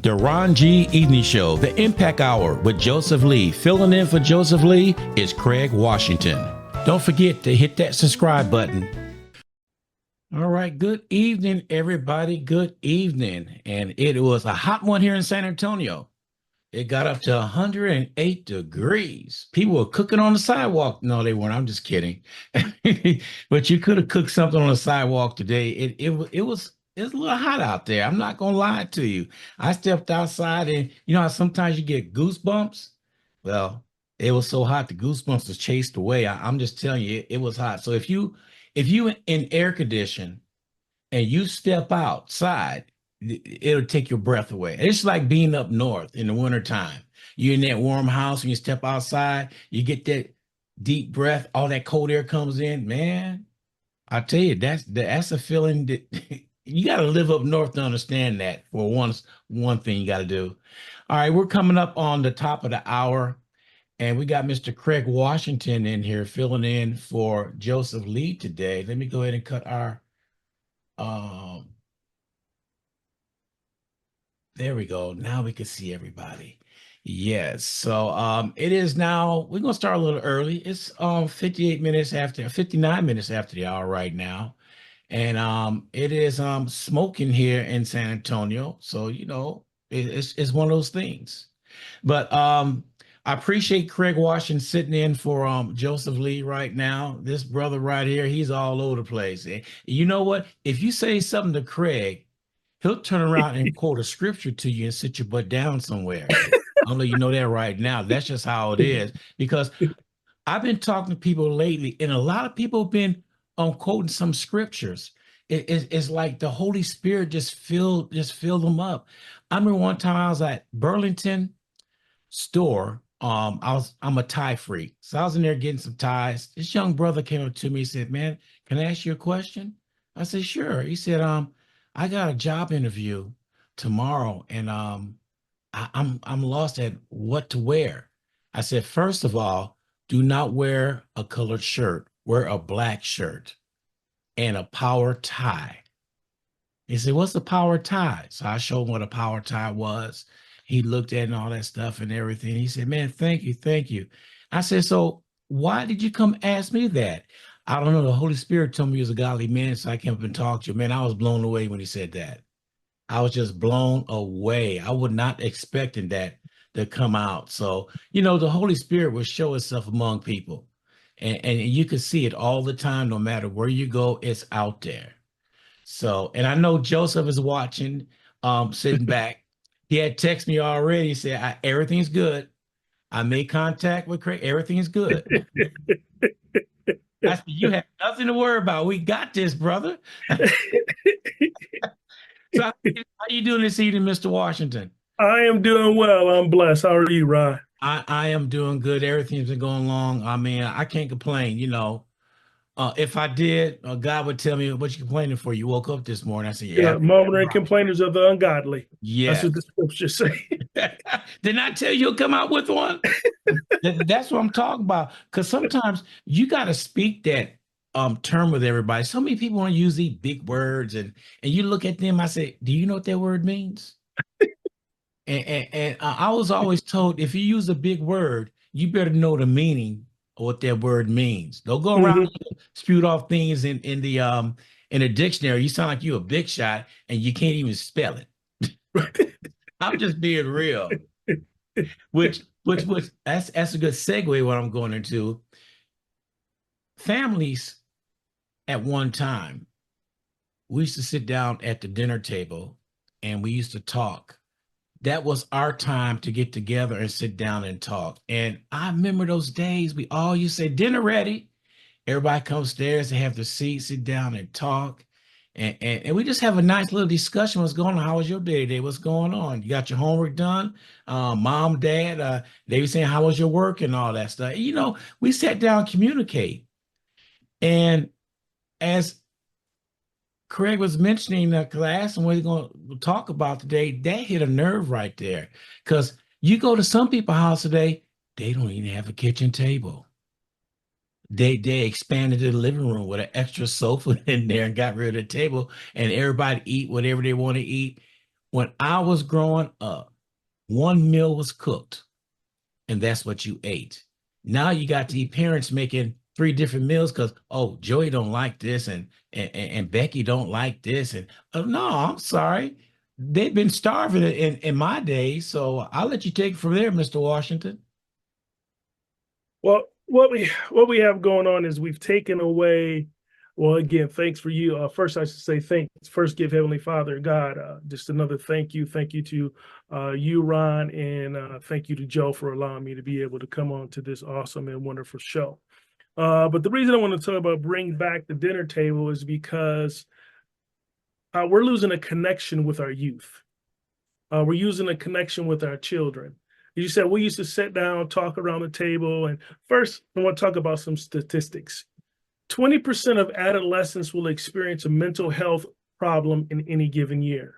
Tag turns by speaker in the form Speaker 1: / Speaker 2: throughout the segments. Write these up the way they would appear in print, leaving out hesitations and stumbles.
Speaker 1: The Ron G. Evening Show, the Impact Hour with Joseph Lee. Filling in for Joseph Lee is Craig Washington. Don't forget to hit that subscribe button. All right. Good evening, everybody. Good evening. And it was a hot one here in San Antonio. It got up to 108 degrees. People were cooking on the sidewalk. No, they weren't. I'm just kidding. But you could have cooked something on the sidewalk today. It was a little hot out there. I'm not gonna lie to you. I stepped outside, and you know how sometimes you get goosebumps. Well, it was so hot the goosebumps was chased away. I'm just telling you, it was hot. So if you in air condition and you step outside, it'll take your breath away. It's like being up north in the wintertime. You're in that warm house, and you step outside, you get that deep breath, all that cold air comes in, man. I tell you, that's a feeling that you got to live up north to understand that. For one thing you got to do. All right, we're coming up on the top of the hour, and we got Mr. Craig Washington in here filling in for Joseph Lee today. Let me go ahead and cut our there we go. Now we can see everybody. Yes. So it is now, we're gonna start a little early. It's 59 minutes after the hour right now. And it is smoking here in San Antonio. So, you know, it's one of those things. But I appreciate Craig Washington sitting in for Joseph Lee right now. This brother right here, he's all over the place. And you know what? If you say something to Craig, he'll turn around and quote a scripture to you and sit your butt down somewhere. I'll let you know that right now. That's just how it is. Because I've been talking to people lately, and a lot of people have been quoting some scriptures. It's like the Holy Spirit just filled them up. I remember one time I was at Burlington store. I'm a tie freak, so I was in there getting some ties. This young brother came up to me and said, "Man, can I ask you a question?" I said, "Sure." He said, I got a job interview tomorrow, and I'm lost at what to wear." I said, "First of all, do not wear a colored shirt. Wear a black shirt and a power tie." He said, "What's a power tie?" So I showed him what a power tie was. He looked at it and all that stuff and everything. He said, "Man, thank you, thank you." I said, "So why did you come ask me that?" "I don't know. The Holy Spirit told me he was a godly man, so I came up and talked to you." Man, I was blown away when he said that. I was just blown away. I would not expecting that to come out. So, you know, the Holy Spirit will show itself among people. And you can see it all the time, no matter where you go, it's out there. So, and I know Joseph is watching, sitting back. He had texted me already. He said, "Everything's good. I made contact with Craig. Everything's good." I said, "You have nothing to worry about. We got this, brother." So how you doing this evening, Mr. Washington?
Speaker 2: I am doing well. I'm blessed. How are you, Ryan?
Speaker 1: I am doing good. Everything's been going along. I mean, I can't complain. You know, if I did, God would tell me, "What you complaining for? You woke up this morning." I said, "Yeah,
Speaker 2: Yeah, murmuring complainers of the ungodly. That's
Speaker 1: yes."
Speaker 2: what the scriptures say.
Speaker 1: Didn't I tell you you'll come out with one? That's what I'm talking about. Because sometimes you got to speak that term with everybody. So many people want to use these big words, and you look at them. I say, "Do you know what that word means?" And I was always told, if you use a big word, you better know the meaning of what that word means. Don't go around
Speaker 2: Mhm.
Speaker 1: and spewed off things in a dictionary. You sound like you a big shot and you can't even spell it. I'm just being real. Which that's a good segue what I'm going into. Families at one time, we used to sit down at the dinner table and we used to talk. That was our time to get together and sit down and talk. And I remember those days we all used to say, "Dinner ready." Everybody come upstairs, they have their seat, sit down and talk. And we just have a nice little discussion. What's going on? How was your day today? What's going on? You got your homework done? Mom, dad, they were saying, "How was your work?" and all that stuff. You know, we sat down, communicate. And as Craig was mentioning the class and what he's going to talk about today, that hit a nerve right there. Because you go to some people's house today, they don't even have a kitchen table. They expanded the living room with an extra sofa in there and got rid of the table, and everybody eat whatever they want to eat When I was growing up, one meal was cooked, and that's what you ate. Now you got the parents making three different meals because Joey don't like this and Becky don't like this and no, I'm sorry, they've been starving in my day, so I'll let you take it from there, Mr. Washington.
Speaker 2: Well, what we have going on is we've taken away. Well, again, thanks for you. First, I should say thanks. First, give Heavenly Father God just another thank you. Thank you to you, Ron, and thank you to Joe for allowing me to be able to come on to this awesome and wonderful show. But the reason I want to talk about bring back the dinner table is because we're losing a connection with our youth. We're using a connection with our children. You said we used to sit down, talk around the table. And first, I want to talk about some statistics. 20% of adolescents will experience a mental health problem in any given year.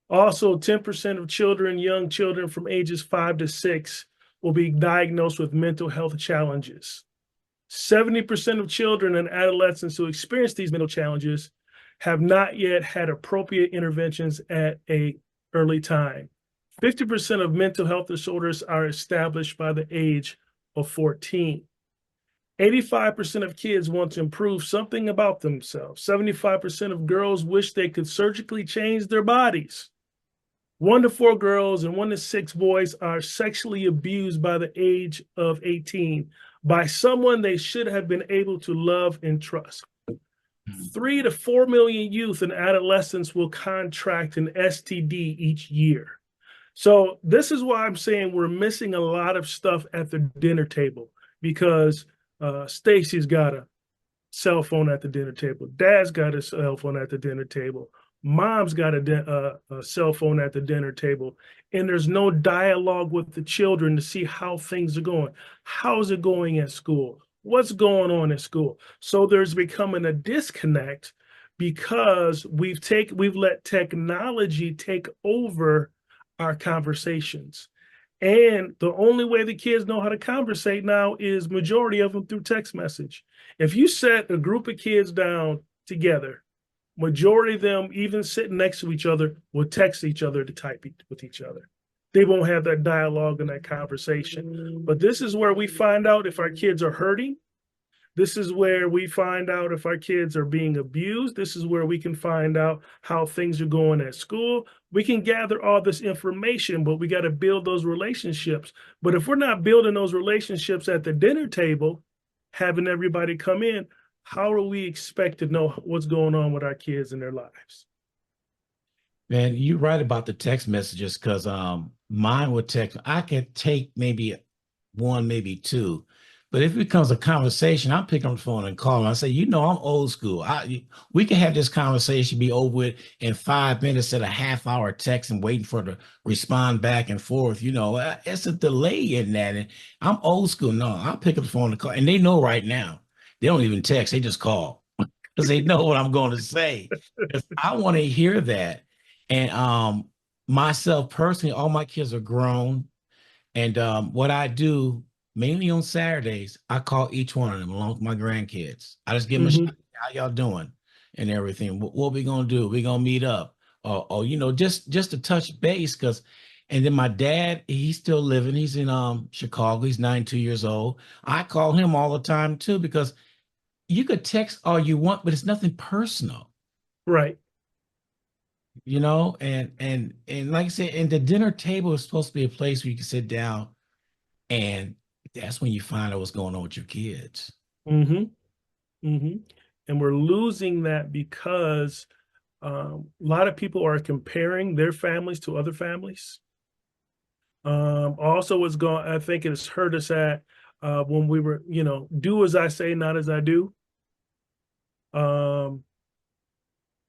Speaker 2: Also, 10% of children, young children from ages 5 to 6, will be diagnosed with mental health challenges. 70% of children and adolescents who experience these mental challenges have not yet had appropriate interventions at a early time. 50% of mental health disorders are established by the age of 14. 85% of kids want to improve something about themselves. 75% of girls wish they could surgically change their bodies. 1 to 4 girls and 1 to 6 boys are sexually abused by the age of 18 by someone they should have been able to love and trust. 3 to 4 million youth and adolescents will contract an STD each year. So this is why I'm saying we're missing a lot of stuff at the dinner table, because Stacy's got a cell phone at the dinner table. Dad's got a cell phone at the dinner table. Mom's got a cell phone at the dinner table. And there's no dialogue with the children to see how things are going. How's it going at school? What's going on at school? So there's becoming a disconnect because we've let technology take over our conversations. And the only way the kids know how to conversate now is majority of them through text message. If you set a group of kids down together, majority of them, even sitting next to each other, will text each other to type with each other. They won't have that dialogue and that conversation. But this is where we find out if our kids are hurting. This is where we find out if our kids are being abused. This is where we can find out how things are going at school. We can gather all this information, but we got to build those relationships. But if we're not building those relationships at the dinner table, having everybody come in, how are we expect to know what's going on with our kids in their lives?
Speaker 1: Man, you're right about the text messages because mine would text. I could take maybe one, maybe two. But if it becomes a conversation, I'm picking up the phone and calling. I say, I'm old school. We can have this conversation be over with in 5 minutes instead of half-hour text and waiting for the respond back and forth. It's a delay in that. And I'm old school. No, I'll pick up the phone and call. And they know right now. They don't even text. They just call because they know what I'm going to say. I want to hear that. And myself personally, all my kids are grown. And what I do mainly on Saturdays, I call each one of them along with my grandkids. I just give them a shout, how y'all doing and everything. What we gonna do? We gonna meet up, or just to touch base. And then my dad, he's still living. He's in Chicago. He's 92 years old. I call him all the time too because you could text all you want, but it's nothing personal.
Speaker 2: Right.
Speaker 1: And like I said, and the dinner table is supposed to be a place where you can sit down, and that's when you find out what's going on with your kids.
Speaker 2: Mm-hmm. Mm-hmm. And we're losing that because a lot of people are comparing their families to other families. Also, I think it's hurt us at when we were, do as I say, not as I do.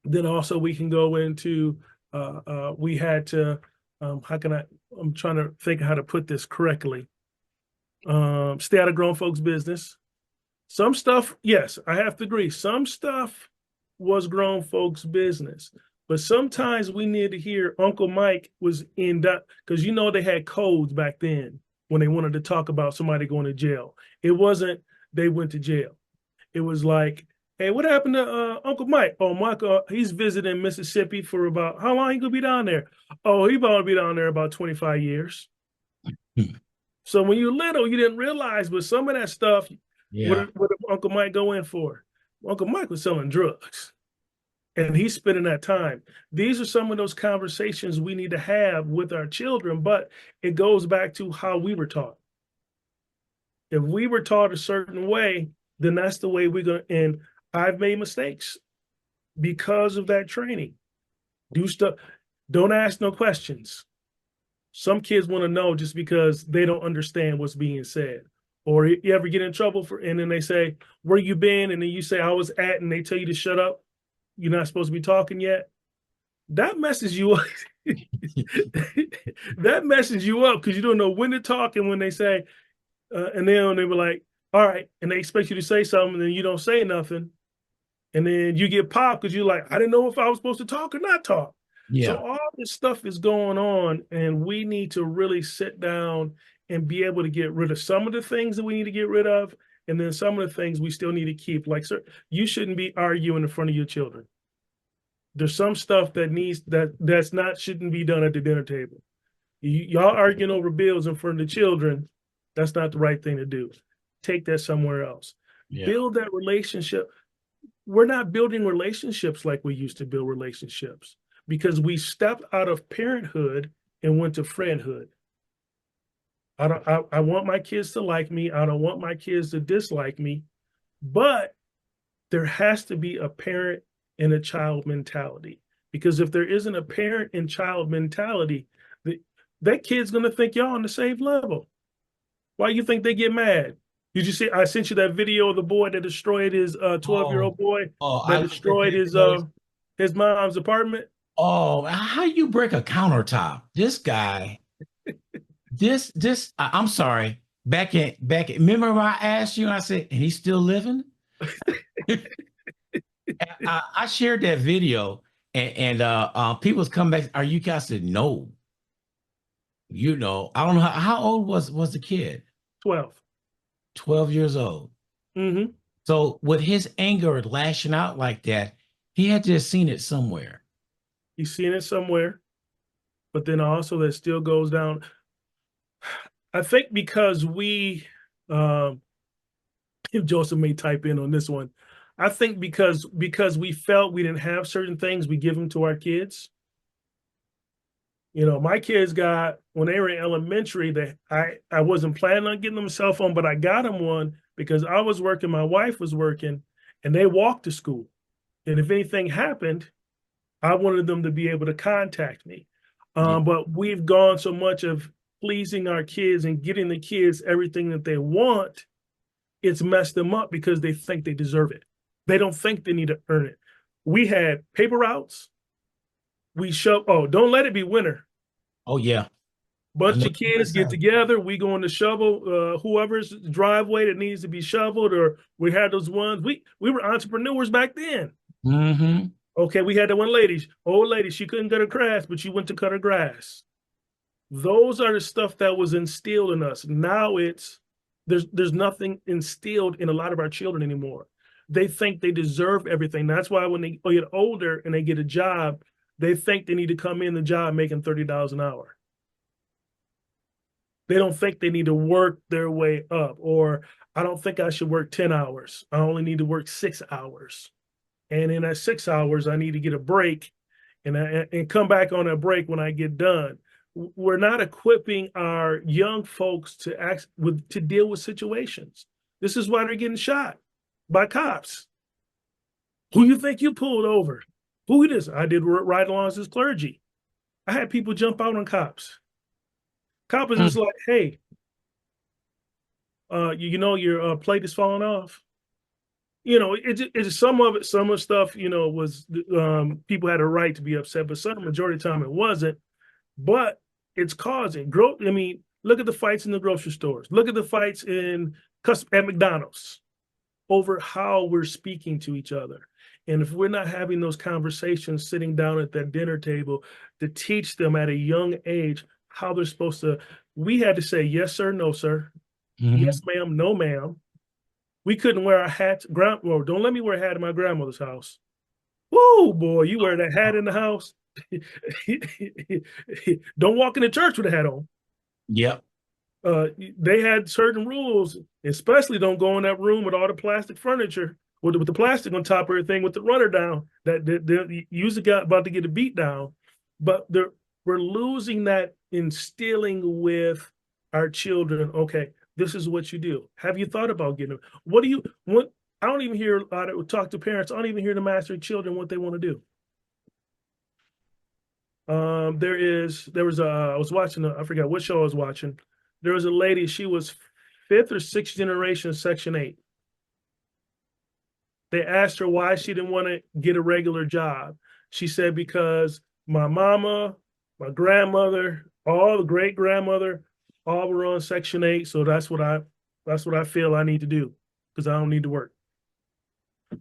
Speaker 2: Then also we can go into, we had to, I'm trying to think how to put this correctly. Stay out of grown folks' business. Some stuff, yes, I have to agree. Some stuff was grown folks' business. But sometimes we need to hear Uncle Mike was in that, because they had codes back then when they wanted to talk about somebody going to jail. It wasn't they went to jail. It was like, Hey, what happened to Uncle Mike? Oh, Mike, he's visiting Mississippi for about how long he gonna be down there? Oh, he about to be down there about 25 years.
Speaker 1: Hmm.
Speaker 2: So when you're little, you didn't realize, but some of that stuff,
Speaker 1: Yeah.
Speaker 2: what did Uncle Mike go in for? Uncle Mike was selling drugs, and he's spending that time. These are some of those conversations we need to have with our children, but it goes back to how we were taught. If we were taught a certain way, then that's the way we're going to. And I've made mistakes because of that training. Do stuff. Don't ask no questions. Some kids want to know just because they don't understand what's being said. Or you ever get in trouble for, and then they say, "Where you been?" And then you say, "I was at," and they tell you to shut up. You're not supposed to be talking yet. That messes you up. That messes you up because you don't know when to talk and when they say, and then they were like, "All right," and they expect you to say something, and then you don't say nothing, and then you get popped because you're like, "I didn't know if I was supposed to talk or not talk." So
Speaker 1: Yeah.
Speaker 2: all this stuff is going on, and we need to really sit down and be able to get rid of some of the things that we need to get rid of, and then some of the things we still need to keep. Like, sir, you shouldn't be arguing in front of your children. There's some stuff that's not shouldn't be done at the dinner table. Y'all arguing over bills in front of the children, that's not the right thing to do. Take that somewhere else.
Speaker 1: Yeah.
Speaker 2: Build that relationship. We're not building relationships like we used to build relationships because we stepped out of parenthood and went to friendhood. I want my kids to like me. I don't want my kids to dislike me, but there has to be a parent and a child mentality. Because if there isn't a parent and child mentality, that kid's gonna think y'all on the same level. Why you think they get mad? Did you see? I sent you that video of the boy that destroyed his 12-year-old
Speaker 1: Oh,
Speaker 2: boy
Speaker 1: oh, I
Speaker 2: that
Speaker 1: looked at
Speaker 2: destroyed
Speaker 1: that because
Speaker 2: his mom's apartment.
Speaker 1: oh, how you break a countertop? This guy, I'm sorry. Remember when I asked you, I said, and he's still living? I shared that video and people's come back. Are you guys said no? I don't know how old was the kid?
Speaker 2: 12.
Speaker 1: 12 years old.
Speaker 2: Mm-hmm.
Speaker 1: So with his anger lashing out like that, he had to have seen it somewhere.
Speaker 2: He's seen it somewhere, but then also that still goes down. I think because um, if Joseph may type in on this one, I think because we felt we didn't have certain things, we give them to our kids. My kids got when they were in elementary. I wasn't planning on getting them a cell phone, but I got them one because I was working, my wife was working, and they walked to school. And if anything happened, I wanted them to be able to contact me.
Speaker 1: Yeah.
Speaker 2: But we've gone so much of pleasing our kids and getting the kids everything that they want, it's messed them up because they think they deserve it. They don't think they need to earn it. We had paper routes. Don't let it be winter.
Speaker 1: Oh yeah. I
Speaker 2: Bunch
Speaker 1: know
Speaker 2: of
Speaker 1: what you're gonna
Speaker 2: kids get
Speaker 1: say.
Speaker 2: together. We going to shovel whoever's driveway that needs to be shoveled, or we had those ones. We were entrepreneurs back then.
Speaker 1: Mm-hmm.
Speaker 2: Okay, we had the one lady, old lady, she couldn't cut her grass, but she went to cut her grass. Those are the stuff that was instilled in us. Now there's nothing instilled in a lot of our children anymore. They think they deserve everything. That's why when they get older and they get a job, they think they need to come in the job making $30 an hour. They don't think they need to work their way up, or I don't think I should work 10 hours. I only need to work 6 hours. And in that 6 hours, I need to get a break and come back on a break when I get done. We're not equipping our young folks to deal with situations. This is why they're getting shot by cops. Who you think you pulled over? Who it is? I did ride-alongs as clergy. I had people jump out on cops. Cop is just like, hey, your plate is falling off. It's some of it, some of the stuff, was people had a right to be upset, but some majority of the time it wasn't. But it's causing growth. I mean, look at the fights in the grocery stores. Look at the fights at McDonald's over how we're speaking to each other. And if we're not having those conversations, sitting down at that dinner table to teach them at a young age how they're supposed to, we had to say yes, sir, no, sir.
Speaker 1: Mm-hmm.
Speaker 2: Yes, ma'am, no, ma'am. We couldn't wear our hats. Well, don't let me wear a hat in my grandmother's house. Whoa, boy, you wear that hat in the house. Don't walk into church with a hat on.
Speaker 1: Yep.
Speaker 2: They had certain rules, especially don't go in that room with all the plastic furniture with the plastic on top of everything with the runner down. That usually got about to get a beat down, but we're losing that instilling with our children. Okay, this is what you do. Have you thought about getting them? What do you what? I don't even hear a lot of talk to parents. I don't even hear them ask their children what they want to do. There was I was watching, I forgot what show I was watching. There was a lady, she was fifth or sixth generation Section 8. They asked her why she didn't want to get a regular job. She said, because my mama, my grandmother, all the great grandmother, all were on Section 8. So that's what I feel I need to do because I don't need to work.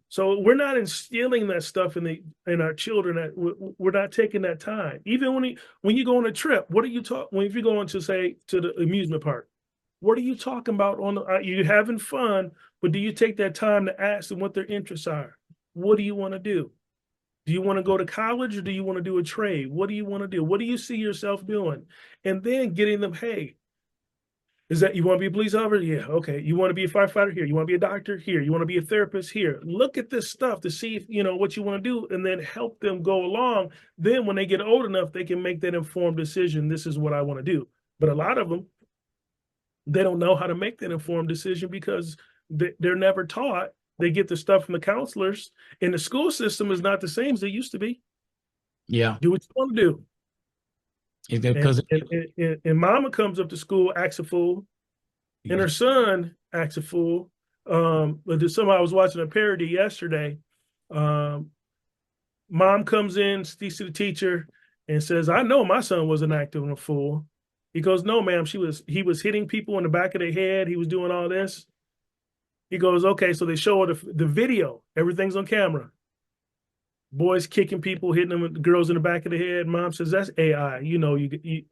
Speaker 2: So we're not instilling that stuff in our children. That we're not taking that time. Even when you go on a trip, what are you talking? If you're going to say to the amusement park, what are you talking about? You having fun, but do you take that time to ask them what their interests are? What do you want to do? Do you want to go to college or do you want to do a trade? What do you want to do? What do you see yourself doing? And then getting them, hey, is that you want to be a police officer? Yeah, okay. You want to be a firefighter? Here. You want to be a doctor? Here. You want to be a therapist? Here. Look at this stuff to see if you know what you want to do, and then help them go along. Then when they get old enough, they can make that informed decision. This is what I want to do. But a lot of them, they don't know how to make that informed decision because they're never taught. They get the stuff from the counselors, and the school system is not the same as it used to be.
Speaker 1: Yeah.
Speaker 2: Do what you want to do.
Speaker 1: Because
Speaker 2: And mama comes up to school, acts a fool, and her son acts a fool. But somehow I was watching a parody yesterday. Um, Mom comes in, speaks to the teacher, and says, "I know my son wasn't acting a fool." He goes, "No, ma'am. He was hitting people in the back of their head. He was doing all this." He goes, "Okay." So they show her the video. Everything's on camera. Boys kicking people, hitting them with the girls in the back of the head. Mom says, "That's AI. You know,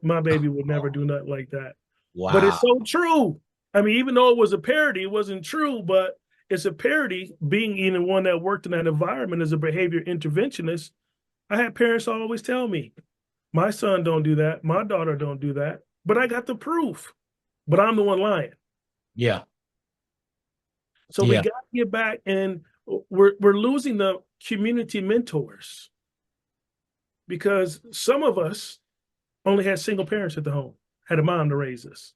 Speaker 2: my baby would never do nothing like that." But it's
Speaker 1: wow.
Speaker 2: so true. I mean, even though it was a parody, it wasn't true, but it's a parody. Being even one that worked in that environment as a behavior interventionist, I had parents always tell me, my son don't do that. My daughter don't do that. But I got the proof. But I'm the one lying.
Speaker 1: Yeah.
Speaker 2: So we
Speaker 1: Yeah.
Speaker 2: got to get back, and we're losing the community mentors because some of us only had single parents at the home, had a mom to raise us.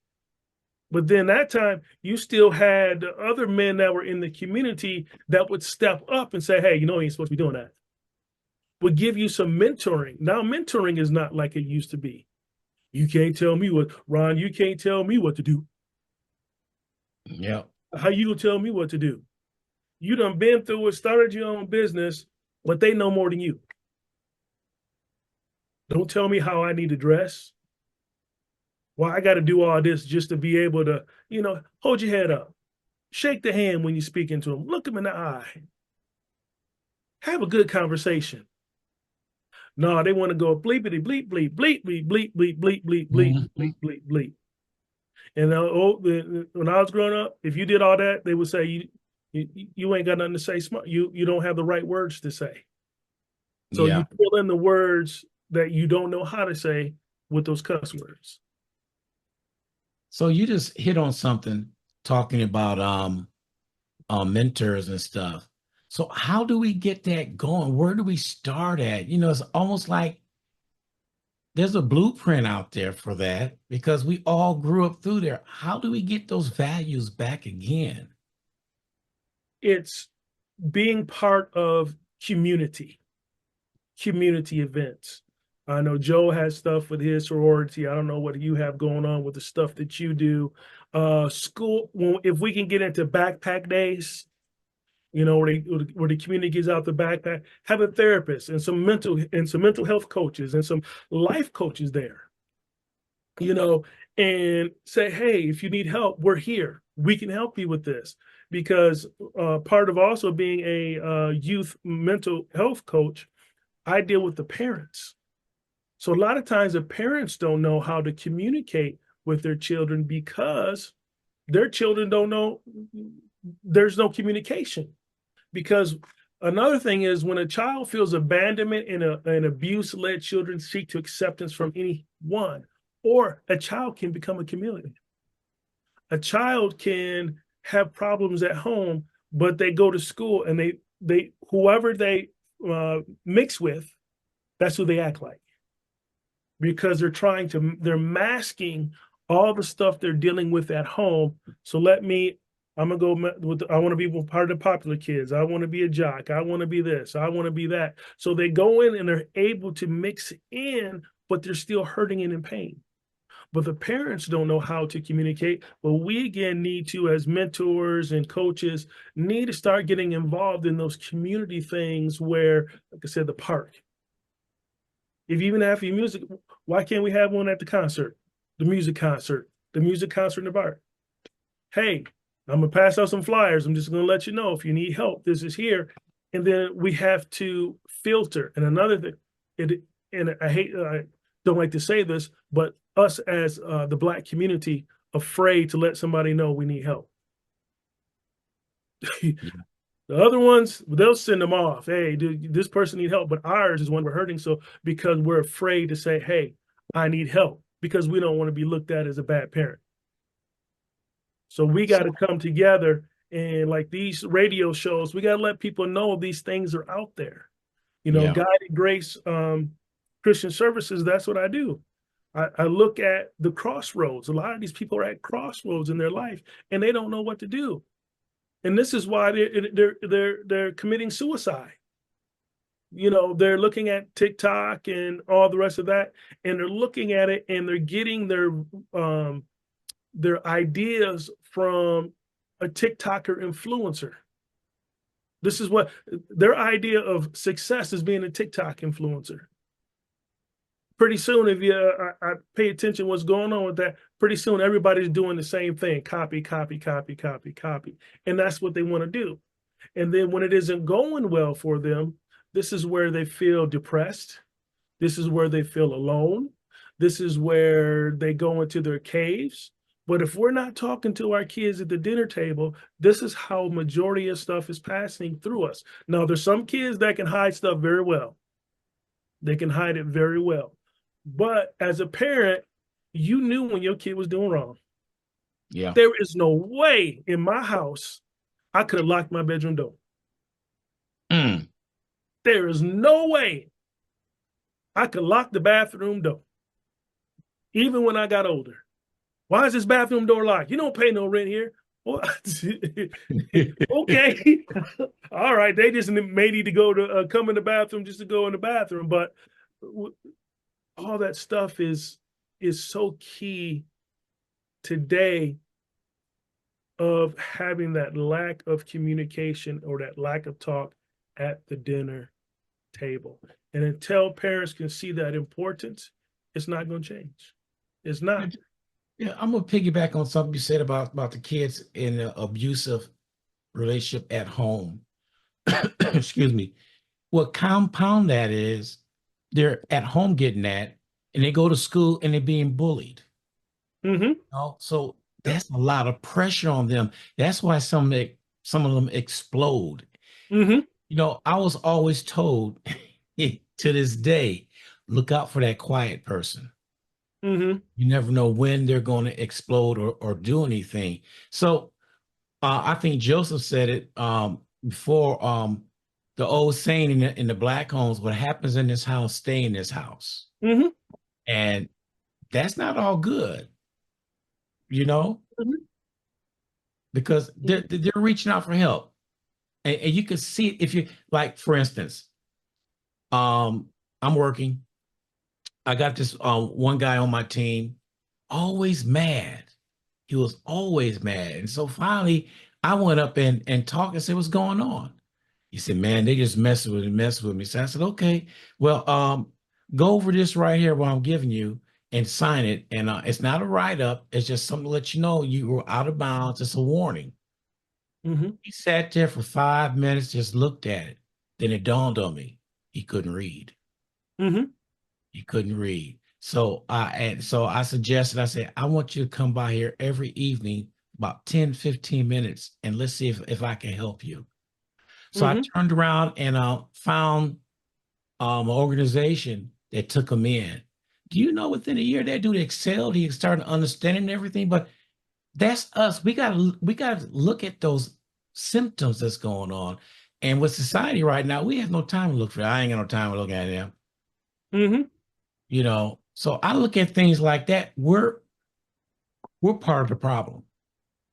Speaker 2: But then that time, you still had other men that were in the community that would step up and say, "Hey, you know, you ain't supposed to be doing that." Would give you some mentoring. Now, mentoring is not like it used to be. You can't tell me what, Ron, you can't tell me what to do.
Speaker 1: Yeah.
Speaker 2: How you gonna tell me what to do? You done been through it, started your own business, but they know more than you. Don't tell me how I need to dress. Well, I got to do all this just to be able to, hold your head up. Shake the hand when you're speaking to them. Look them in the eye. Have a good conversation. No, they want to go bleepity bleep bleep bleep bleep bleep bleep bleep bleep bleep
Speaker 1: Mhm.
Speaker 2: bleep bleep bleep. And when I was growing up, if you did all that, they would say you ain't got nothing to say. Smart. You don't have the right words to say. So you
Speaker 1: Yeah.
Speaker 2: fill in the words that you don't know how to say with those cuss words.
Speaker 1: So you just hit on something talking about mentors and stuff. So how do we get that going? Where do we start at? It's almost like there's a blueprint out there for that because we all grew up through there. How do we get those values back again?
Speaker 2: It's being part of community events. I know Joe has stuff with his sorority. I don't know what you have going on with the stuff that you do. School, if we can get into backpack days, where the community gives out the backpack, have a therapist and some mental health coaches and some life coaches there, and say, hey, if you need help, we're here. We can help you with this. Because part of also being a youth mental health coach, I deal with the parents. So a lot of times the parents don't know how to communicate with their children because their children don't know there's no communication. Because another thing is when a child feels abandonment and abuse led children seek to acceptance from anyone, or a child can become a chameleon. A child can have problems at home, but they go to school and they whoever they mix with, that's who they act like, because they're masking all the stuff they're dealing with at home. So I'm gonna go with I want to be part of the popular kids. I want to be a jock. I want to be this. I want to be that. So they go in and they're able to mix in, but they're still hurting and in pain. But the parents don't know how to communicate. But we again need to, as mentors and coaches, need to start getting involved in those community things where, like I said, the park. If you even have your music, why can't we have one at the concert? The music concert in the bar. Hey, I'm gonna pass out some flyers. I'm just gonna let you know if you need help, this is here. And then we have to filter. And another thing, I don't like to say this, but us as the Black community, afraid to let somebody know we need help. The other ones, they'll send them off. Hey, dude, this person need help, but ours is when we're hurting. So because we're afraid to say, hey, I need help, because we don't want to be looked at as a bad parent. So we got to come together, and like these radio shows, we got to let people know these things are out there.
Speaker 1: Yeah.
Speaker 2: Guided Grace Christian Services, that's what I do. I look at the crossroads. A lot of these people are at crossroads in their life, and they don't know what to do. And this is why they're committing suicide. They're looking at TikTok and all the rest of that, and they're looking at it, and they're getting their ideas from a TikToker influencer. This is what their idea of success is, being a TikTok influencer. Pretty soon, if I pay attention to what's going on with that, pretty soon everybody's doing the same thing. Copy, copy, copy, copy, copy. And that's what they want to do. And then when it isn't going well for them, this is where they feel depressed. This is where they feel alone. This is where they go into their caves. But if we're not talking to our kids at the dinner table, this is how majority of stuff is passing through us. Now, there's some kids that can hide stuff very well. They can hide it very well. But as a parent, you knew when your kid was doing wrong.
Speaker 1: Yeah.
Speaker 2: There is no way in my house I could have locked my bedroom door. There is no way I could lock the bathroom door, even when I got older. Why is this bathroom door locked? You don't pay no rent here. Well, okay. All right. They just may need to go to come in the bathroom just to go in the bathroom. But all that stuff is so key today, of having that lack of communication or that lack of talk at the dinner table. And until parents can see that importance, it's not going to change. It's not.
Speaker 1: Yeah, I'm gonna piggyback on something you said about the kids in an abusive relationship at home. Excuse me. What compound that is, they're at home getting that, and they go to school and they're being bullied. So that's a lot of pressure on them. That's why some of them explode. I was always told to this day, look out for that quiet person. You never know when they're going to explode or do anything. So I think Joseph said it before. The old saying in the Black homes, what happens in this house, stay in this house. And that's not all good, because they're reaching out for help. And you can see it if you, like, for instance, I'm working. I got this one guy on my team, always mad. He was always mad. And so finally, I went up and talked and said, what's going on? He said, man, they just mess with me. So I said, okay, well, go over this right here, what I'm giving you, and sign it. And it's not a write-up. It's just something to let you know you were out of bounds. It's a warning. He sat there for 5 minutes, just looked at it. Then it dawned on me, he couldn't read. He couldn't read. So I suggested, I said, I want you to come by here every evening about 10, 15 minutes and let's see if I can help you. So I
Speaker 2: Mm-hmm.
Speaker 1: turned around and found an organization that took him in. Do you know within a year that dude excelled? He started understanding everything. But that's us. We gotta look at those symptoms that's going on. And with society right now, we have no time to look for. I ain't got no time to look at them.
Speaker 2: Mm-hmm.
Speaker 1: So I look at things like that. We're part of the problem.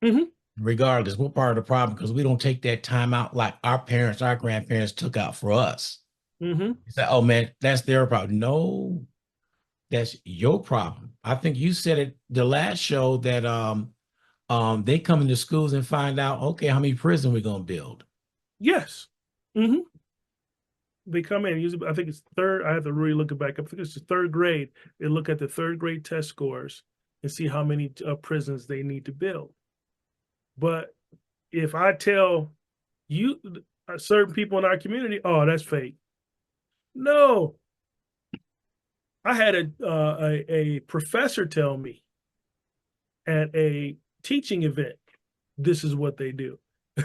Speaker 2: Mm-hmm.
Speaker 1: Regardless, we're part of the problem because we don't take that time out like our parents, our grandparents took out for us.
Speaker 2: Mm-hmm.
Speaker 1: You say, oh man, that's their problem. No, that's your problem. I think you said it the last show that they come into schools and find out, okay, how many prisons we're gonna build.
Speaker 2: Yes. Mm-hmm. They come in, usually, I think it's third. I have to really look it back up. I think it's the third grade. They look at the third grade test scores and see how many prisons they need to build. But if I tell you certain people in our community, oh, that's fake. No, I had a professor tell me at a teaching event, this is what they do.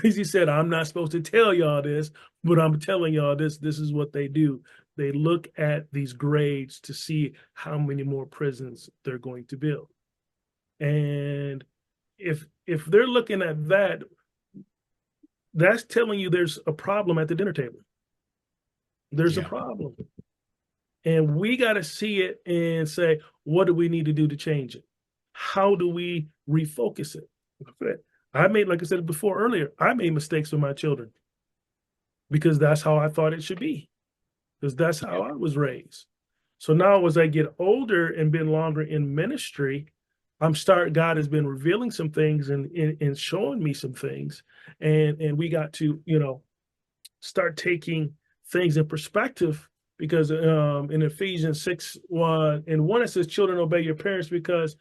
Speaker 2: He said, I'm not supposed to tell y'all this, but I'm telling y'all this. This is what they do. They look at these grades to see how many more prisons they're going to build. And if they're looking at that, that's telling you there's a problem at the dinner table. There's a
Speaker 1: Yeah.
Speaker 2: problem. And we got to see it and say, what do we need to do to change it? How do we refocus it? I made, like I said before earlier, I made mistakes with my children because that's how I thought it should be, because that's how I was raised. So now as I get older and been longer in ministry, God has been revealing some things and showing me some things. And we got to, start taking things in perspective because in Ephesians 6, 1 and 1, it says, children, obey your parents because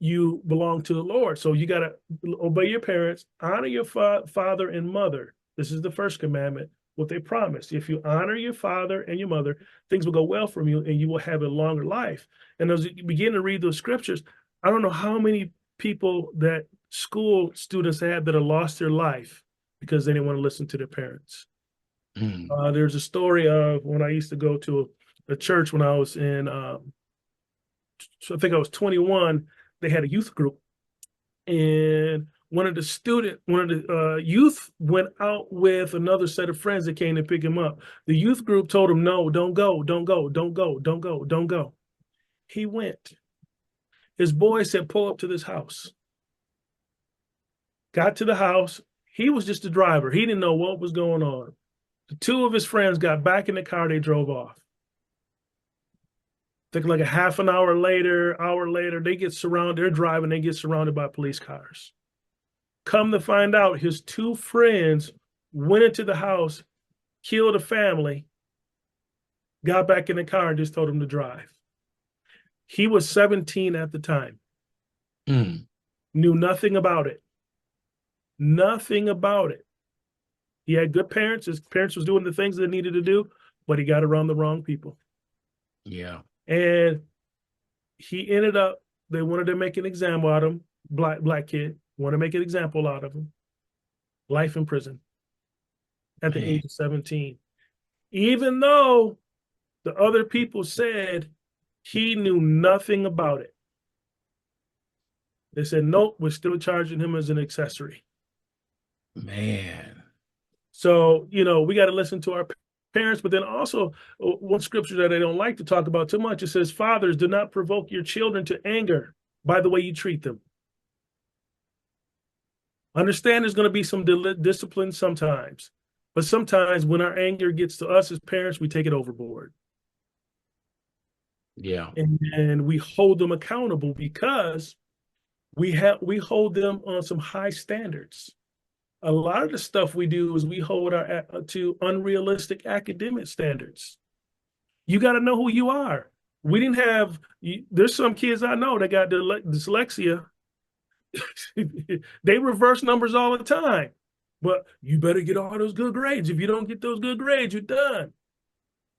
Speaker 2: you belong to the Lord. So you got to obey your parents, honor your father and mother. This is the first commandment, what they promised. If you honor your father and your mother, things will go well from you and you will have a longer life. And as you begin to read those scriptures, I don't know how many people that school students had that have lost their life because they didn't want to listen to their parents.
Speaker 1: Mm.
Speaker 2: There's a story of when I used to go to a church when I was in, so I think I was 21. They had a youth group, and one of the youth went out with another set of friends that came to pick him up. The youth group told him, no, don't go, don't go, don't go, don't go, don't go. He went. His boy said, pull up to this house. Got to the house. He was just the driver. He didn't know what was going on. The two of his friends got back in the car. They drove off. I think like a half an hour later, they get surrounded. They're driving. They get surrounded by police cars. Come to find out, his two friends went into the house, killed a family, got back in the car, and just told him to drive. He was 17 at the time.
Speaker 1: Mm.
Speaker 2: Knew nothing about it. Nothing about it. He had good parents. His parents was doing the things they needed to do, but he got around the wrong people.
Speaker 1: Yeah.
Speaker 2: And he ended up, they wanted to make an example out of him, black kid, want to make an example out of him. Life in prison at the
Speaker 1: Man.
Speaker 2: age of 17. Even though the other people said he knew nothing about it. They said, nope, we're still charging him as an accessory.
Speaker 1: Man.
Speaker 2: So, we got to listen to our parents, but then also one scripture that I don't like to talk about too much, it says, fathers, do not provoke your children to anger by the way you treat them. Understand there's going to be some discipline sometimes, but sometimes when our anger gets to us as parents, we take it overboard.
Speaker 1: Yeah.
Speaker 2: And we hold them accountable because we hold them on some high standards. A lot of the stuff we do is we hold to unrealistic academic standards. You got to know who you are. We didn't have. There's some kids I know that got dyslexia. They reverse numbers all the time. But you better get all those good grades. If you don't get those good grades, you're done.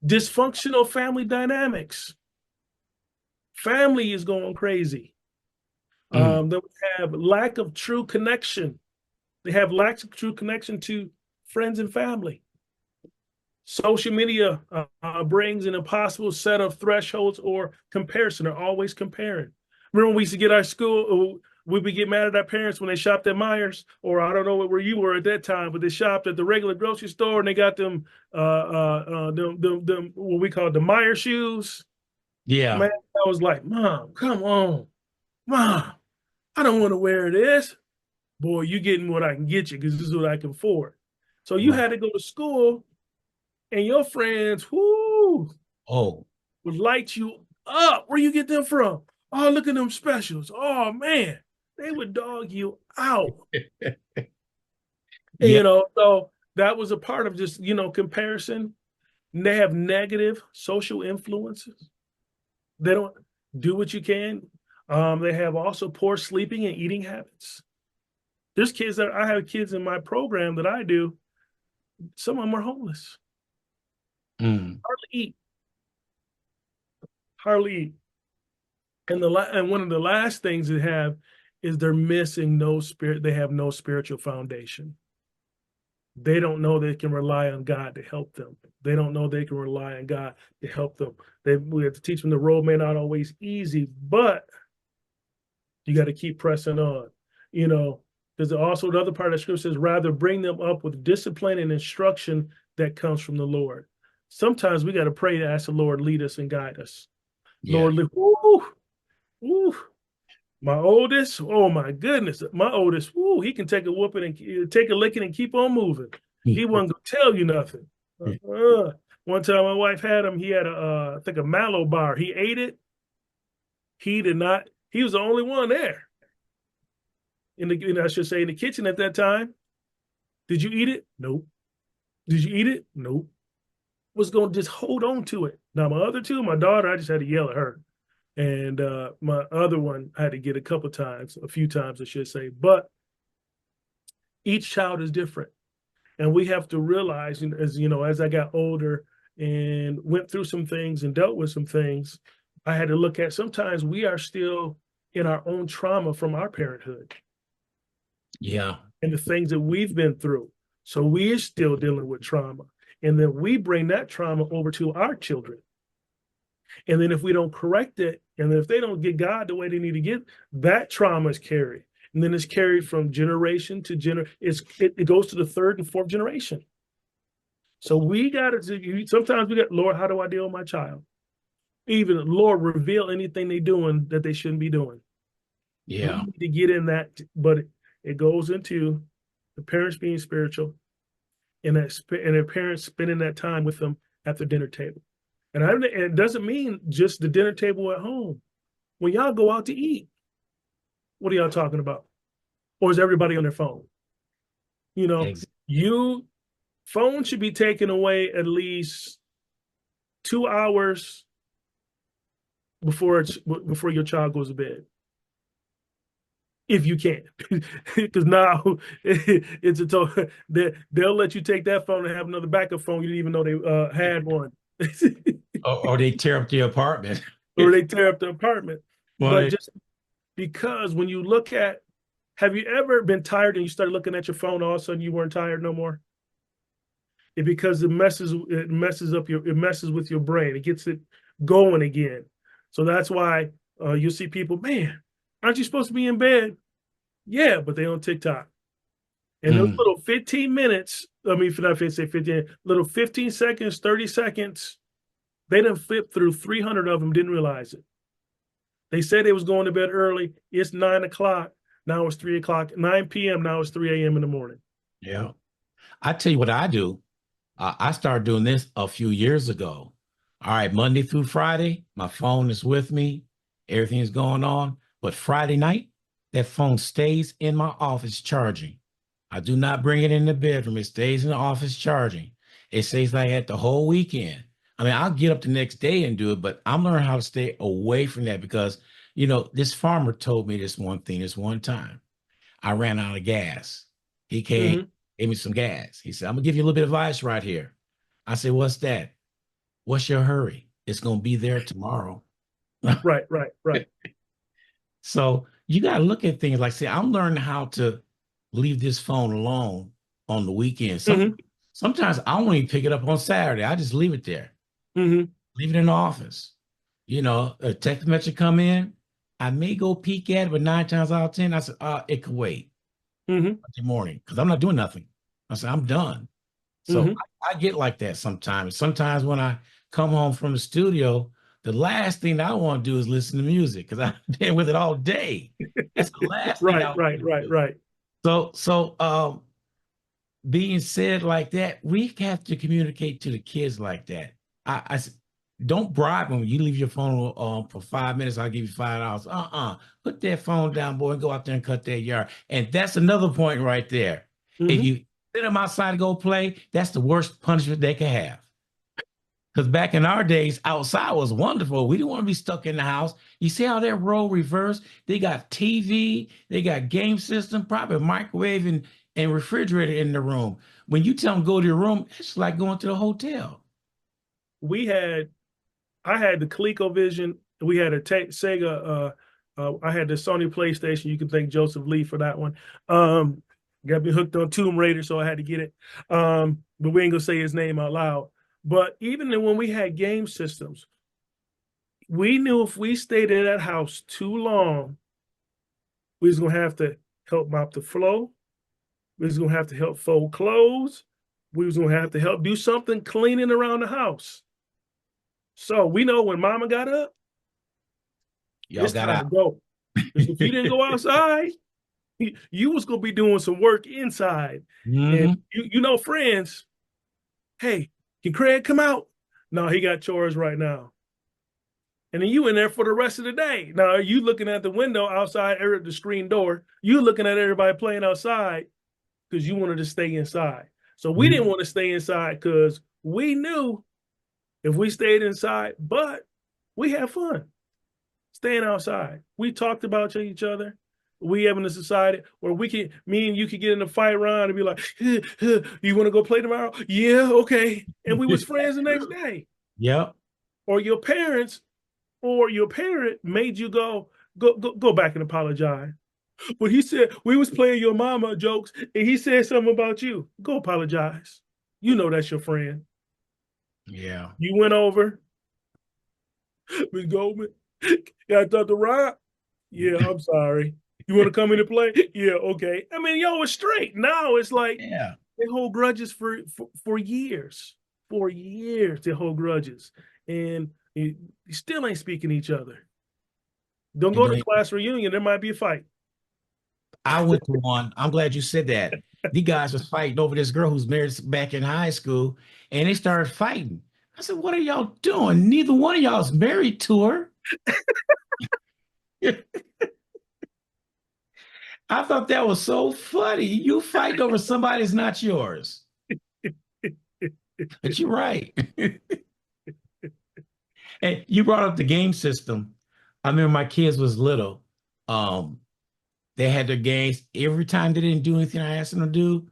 Speaker 2: Dysfunctional family dynamics. Family is going crazy.
Speaker 1: Mm.
Speaker 2: Then we have lack of true connection. They have lack of true connection to friends and family. Social media brings an impossible set of thresholds or comparison. They're always comparing. Remember when we used to get our school, we would get mad at our parents when they shopped at Myers, or I don't know where you were at that time, but they shopped at the regular grocery store and they got them what we call the Meyer shoes.
Speaker 1: Yeah.
Speaker 2: Man, I was like, Mom, come on, Mom, I don't want to wear this. Boy, you getting what I can get you because this is what I can afford. So you
Speaker 1: Right.
Speaker 2: had to go to school and your friends, whoo,
Speaker 1: Oh.
Speaker 2: would light you up. Where you get them from? Oh, look at them specials. Oh man, they would dog you out. And,
Speaker 1: Yeah.
Speaker 2: so that was a part of just comparison. And they have negative social influences. They don't do what you can. They have also poor sleeping and eating habits. There's kids that I have kids in my program that I do. Some of them are homeless.
Speaker 1: Mm.
Speaker 2: Hardly eat. Hardly eat. And one of the last things they have is they're missing no spirit. They have no spiritual foundation. They don't know they can rely on God to help them. They don't know they can rely on God to help them. We have to teach them the road may not always easy, but you got to keep pressing on. There's also another part of the scripture says, rather bring them up with discipline and instruction that comes from the Lord. Sometimes we got to pray to ask the Lord lead us and guide us.
Speaker 1: Yeah.
Speaker 2: Lord, ooh, ooh, my oldest, oh my goodness, my oldest, ooh, he can take a whooping and take a licking and keep on moving. He wasn't gonna tell you nothing. One time my wife had him, he had I think a mallow bar. He ate it. He did not, he was the only one there. I should say in the kitchen at that time. Did you eat it? Nope. Did you eat it? Nope. Was gonna just hold on to it. Now my other two, my daughter, I just had to yell at her. And my other one I had to get a few times, I should say. But each child is different. And we have to realize, as I got older and went through some things and dealt with some things, I had to look at sometimes we are still in our own trauma from our parenthood
Speaker 1: Yeah.
Speaker 2: and the things that we've been through. So we are still dealing with trauma. And then we bring that trauma over to our children. And then if we don't correct it, and if they don't get God the way they need to get, that trauma is carried. And then it's carried from generation to generation. It goes to the third and fourth generation. So we got to, sometimes we got, Lord, how do I deal with my child? Even Lord, reveal anything they're doing that they shouldn't be doing.
Speaker 1: Yeah.
Speaker 2: We need to get in that, but it goes into the parents being spiritual and their parents spending that time with them at the dinner table. And it doesn't mean just the dinner table at home. When y'all go out to eat, what are y'all talking about? Or is everybody on their phone?
Speaker 1: Exactly.
Speaker 2: Phone should be taken away at least 2 hours before your child goes to bed, if you can, because now it's a total. They'll let you take that phone and have another backup phone you didn't even know they had one.
Speaker 1: Or they tear up the apartment.
Speaker 2: Or they tear up the apartment.
Speaker 1: Well,
Speaker 2: But just because when you look at, have you ever been tired and you started looking at your phone, all of a sudden you weren't tired no more? Because it messes with your brain. It gets it going again. So that's why you see people, man, aren't you supposed to be in bed? Yeah, but they on TikTok. And those little 15 minutes, I mean, not 15, little 15 seconds, 30 seconds, they done flipped through 300 of them, didn't realize it. They said they was going to bed early. It's 9 o'clock. Now it's 3 o'clock, 9 p.m. Now it's 3 a.m. in the morning.
Speaker 1: yeah. I tell you what I do. I started doing this a few years ago. All right, Monday through Friday, my phone is with me. Everything's going on. But Friday night, that phone stays in my office charging. I do not bring it in the bedroom. It stays in the office charging. It stays like that the whole weekend. I mean, I'll get up the next day and do it, but I'm learning how to stay away from that because, this farmer told me this one thing this one time. I ran out of gas. He came,
Speaker 2: Mm-hmm.
Speaker 1: gave me some gas. He said, I'm gonna give you a little bit of advice right here. I said, what's that? What's your hurry? It's gonna be there tomorrow.
Speaker 2: Right.
Speaker 1: So you got to look at things like, say, I'm learning how to leave this phone alone on the weekend.
Speaker 2: Hmm.
Speaker 1: Sometimes I won't even pick it up on Saturday. I just leave it there,
Speaker 2: Hmm.
Speaker 1: leave it in the office. You know, a text message come in, I may go peek at it, but 9 times out of 10, I said, it could wait
Speaker 2: Hmm.
Speaker 1: Monday morning because I'm not doing nothing. I said, I'm done. So
Speaker 2: Hmm.
Speaker 1: I get like that sometimes. Sometimes when I come home from the studio, the last thing I want to do is listen to music because I've been with it all day. That's the last thing
Speaker 2: Right,
Speaker 1: I want
Speaker 2: right,
Speaker 1: to
Speaker 2: right,
Speaker 1: do.
Speaker 2: right.
Speaker 1: So being said like that, we have to communicate to the kids like that. Don't bribe them. You leave your phone for 5 minutes, I'll give you $5. Put that phone down, boy, and go out there and cut that yard. And that's another point right there. If
Speaker 2: Hmm.
Speaker 1: you send them outside to go play, that's the worst punishment they can have. Because back in our days, outside was wonderful. We didn't want to be stuck in the house. You see how that role reversed? They got TV, they got game system, probably a microwave and refrigerator in the room. When you tell them go to your room, it's like going to the hotel.
Speaker 2: We had, I had the ColecoVision. We had a Sega. I had the Sony PlayStation. You can thank Joseph Lee for that one. Got me hooked on Tomb Raider, so I had to get it. But we ain't gonna say his name out loud. But even when we had game systems, we knew if we stayed in that house too long, we was gonna have to help mop the floor. We was gonna have to help fold clothes. We was gonna have to help do something cleaning around the house. So we know when Mama got up,
Speaker 1: Y'all
Speaker 2: it's
Speaker 1: got
Speaker 2: time
Speaker 1: out.
Speaker 2: to go. Because if you didn't go outside, you was gonna be doing some work inside. And
Speaker 1: Hmm.
Speaker 2: you know, friends, hey, can Craig come out? No, he got chores right now. And then you in there for the rest of the day. Now you looking at the window outside the screen door. You looking at everybody playing outside because you wanted to stay inside. So we didn't want to stay inside because we knew if we stayed inside, but we had fun staying outside. We talked about each other. We having a society where we can, me and you could get in a fight round and be like, you want to go play tomorrow? Yeah, okay. And we was friends the next day.
Speaker 1: Yep.
Speaker 2: Or your parents or your parent made you go back and apologize. But he said we was playing your mama jokes and he said something about you. Go apologize. You know that's your friend.
Speaker 1: Yeah.
Speaker 2: You went over, Miss Goldman. Yeah, I thought the Rob. Yeah, I'm sorry. You want to come in and play? Yeah, okay. I mean, yo, it's straight. Now it's like
Speaker 1: Yeah.
Speaker 2: they hold grudges for years. For years, they hold grudges. And you still ain't speaking to each other. Don't
Speaker 1: And
Speaker 2: go to
Speaker 1: then
Speaker 2: class reunion. There might be a fight.
Speaker 1: I went to one. I'm glad you said that. These guys was fighting over this girl who's married back in high school, and they started fighting. I said, "What are y'all doing? Neither one of y'all is married to her." I thought that was so funny. You fight over somebody that's not yours. But you're right. And you brought up the game system. I remember my kids was little. Um, they had their games. Every time they didn't do anything I asked them to do,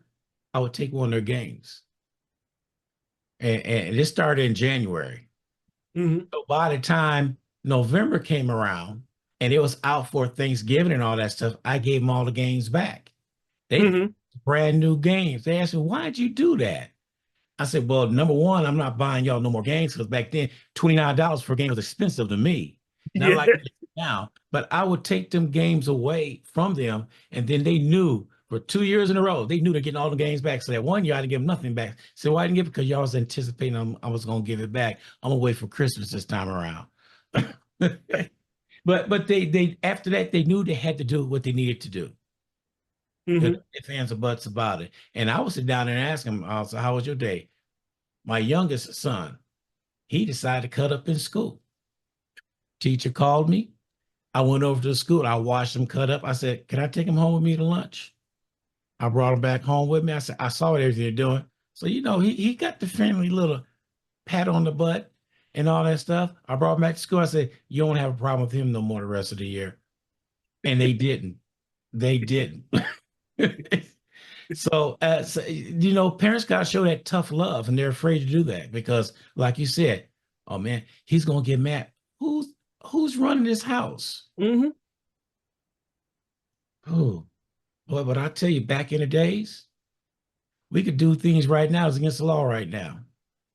Speaker 1: I would take one of their games. And this started in January.
Speaker 2: Hmm.
Speaker 1: So by the time November came around and it was out for Thanksgiving and all that stuff, I gave them all the games back. They
Speaker 2: Hmm.
Speaker 1: brand new games. They asked me, why did you do that? I said, well, number one, I'm not buying y'all no more games because back then, $29 for a game was expensive to me. Not
Speaker 2: Yeah.
Speaker 1: like now, but I would take them games away from them. And then they knew for 2 years in a row, they knew they're getting all the games back. So that one year I didn't give them nothing back. So why I didn't give it? Because y'all was anticipating I was going to give it back. I'm going to wait for Christmas this time around. But they after that, they knew they had to do what they needed to do.
Speaker 2: Hmm.
Speaker 1: If fans or buts about it. And I would sit down and ask them, so how was your day? My youngest son, he decided to cut up in school. Teacher called me. I went over to the school. I watched him cut up. I said, can I take him home with me to lunch? I brought him back home with me. I said, I saw what everything you're doing. So, he got the family little pat on the butt and all that stuff. I brought him back to school. I said, you don't have a problem with him no more the rest of the year. And they didn't. They didn't. So, parents got to show that tough love, and they're afraid to do that because, like you said, oh man, he's gonna get mad. Who's running this house?
Speaker 2: Hmm.
Speaker 1: Oh, boy, but I tell you, back in the days, we could do things right now that's against the law right now.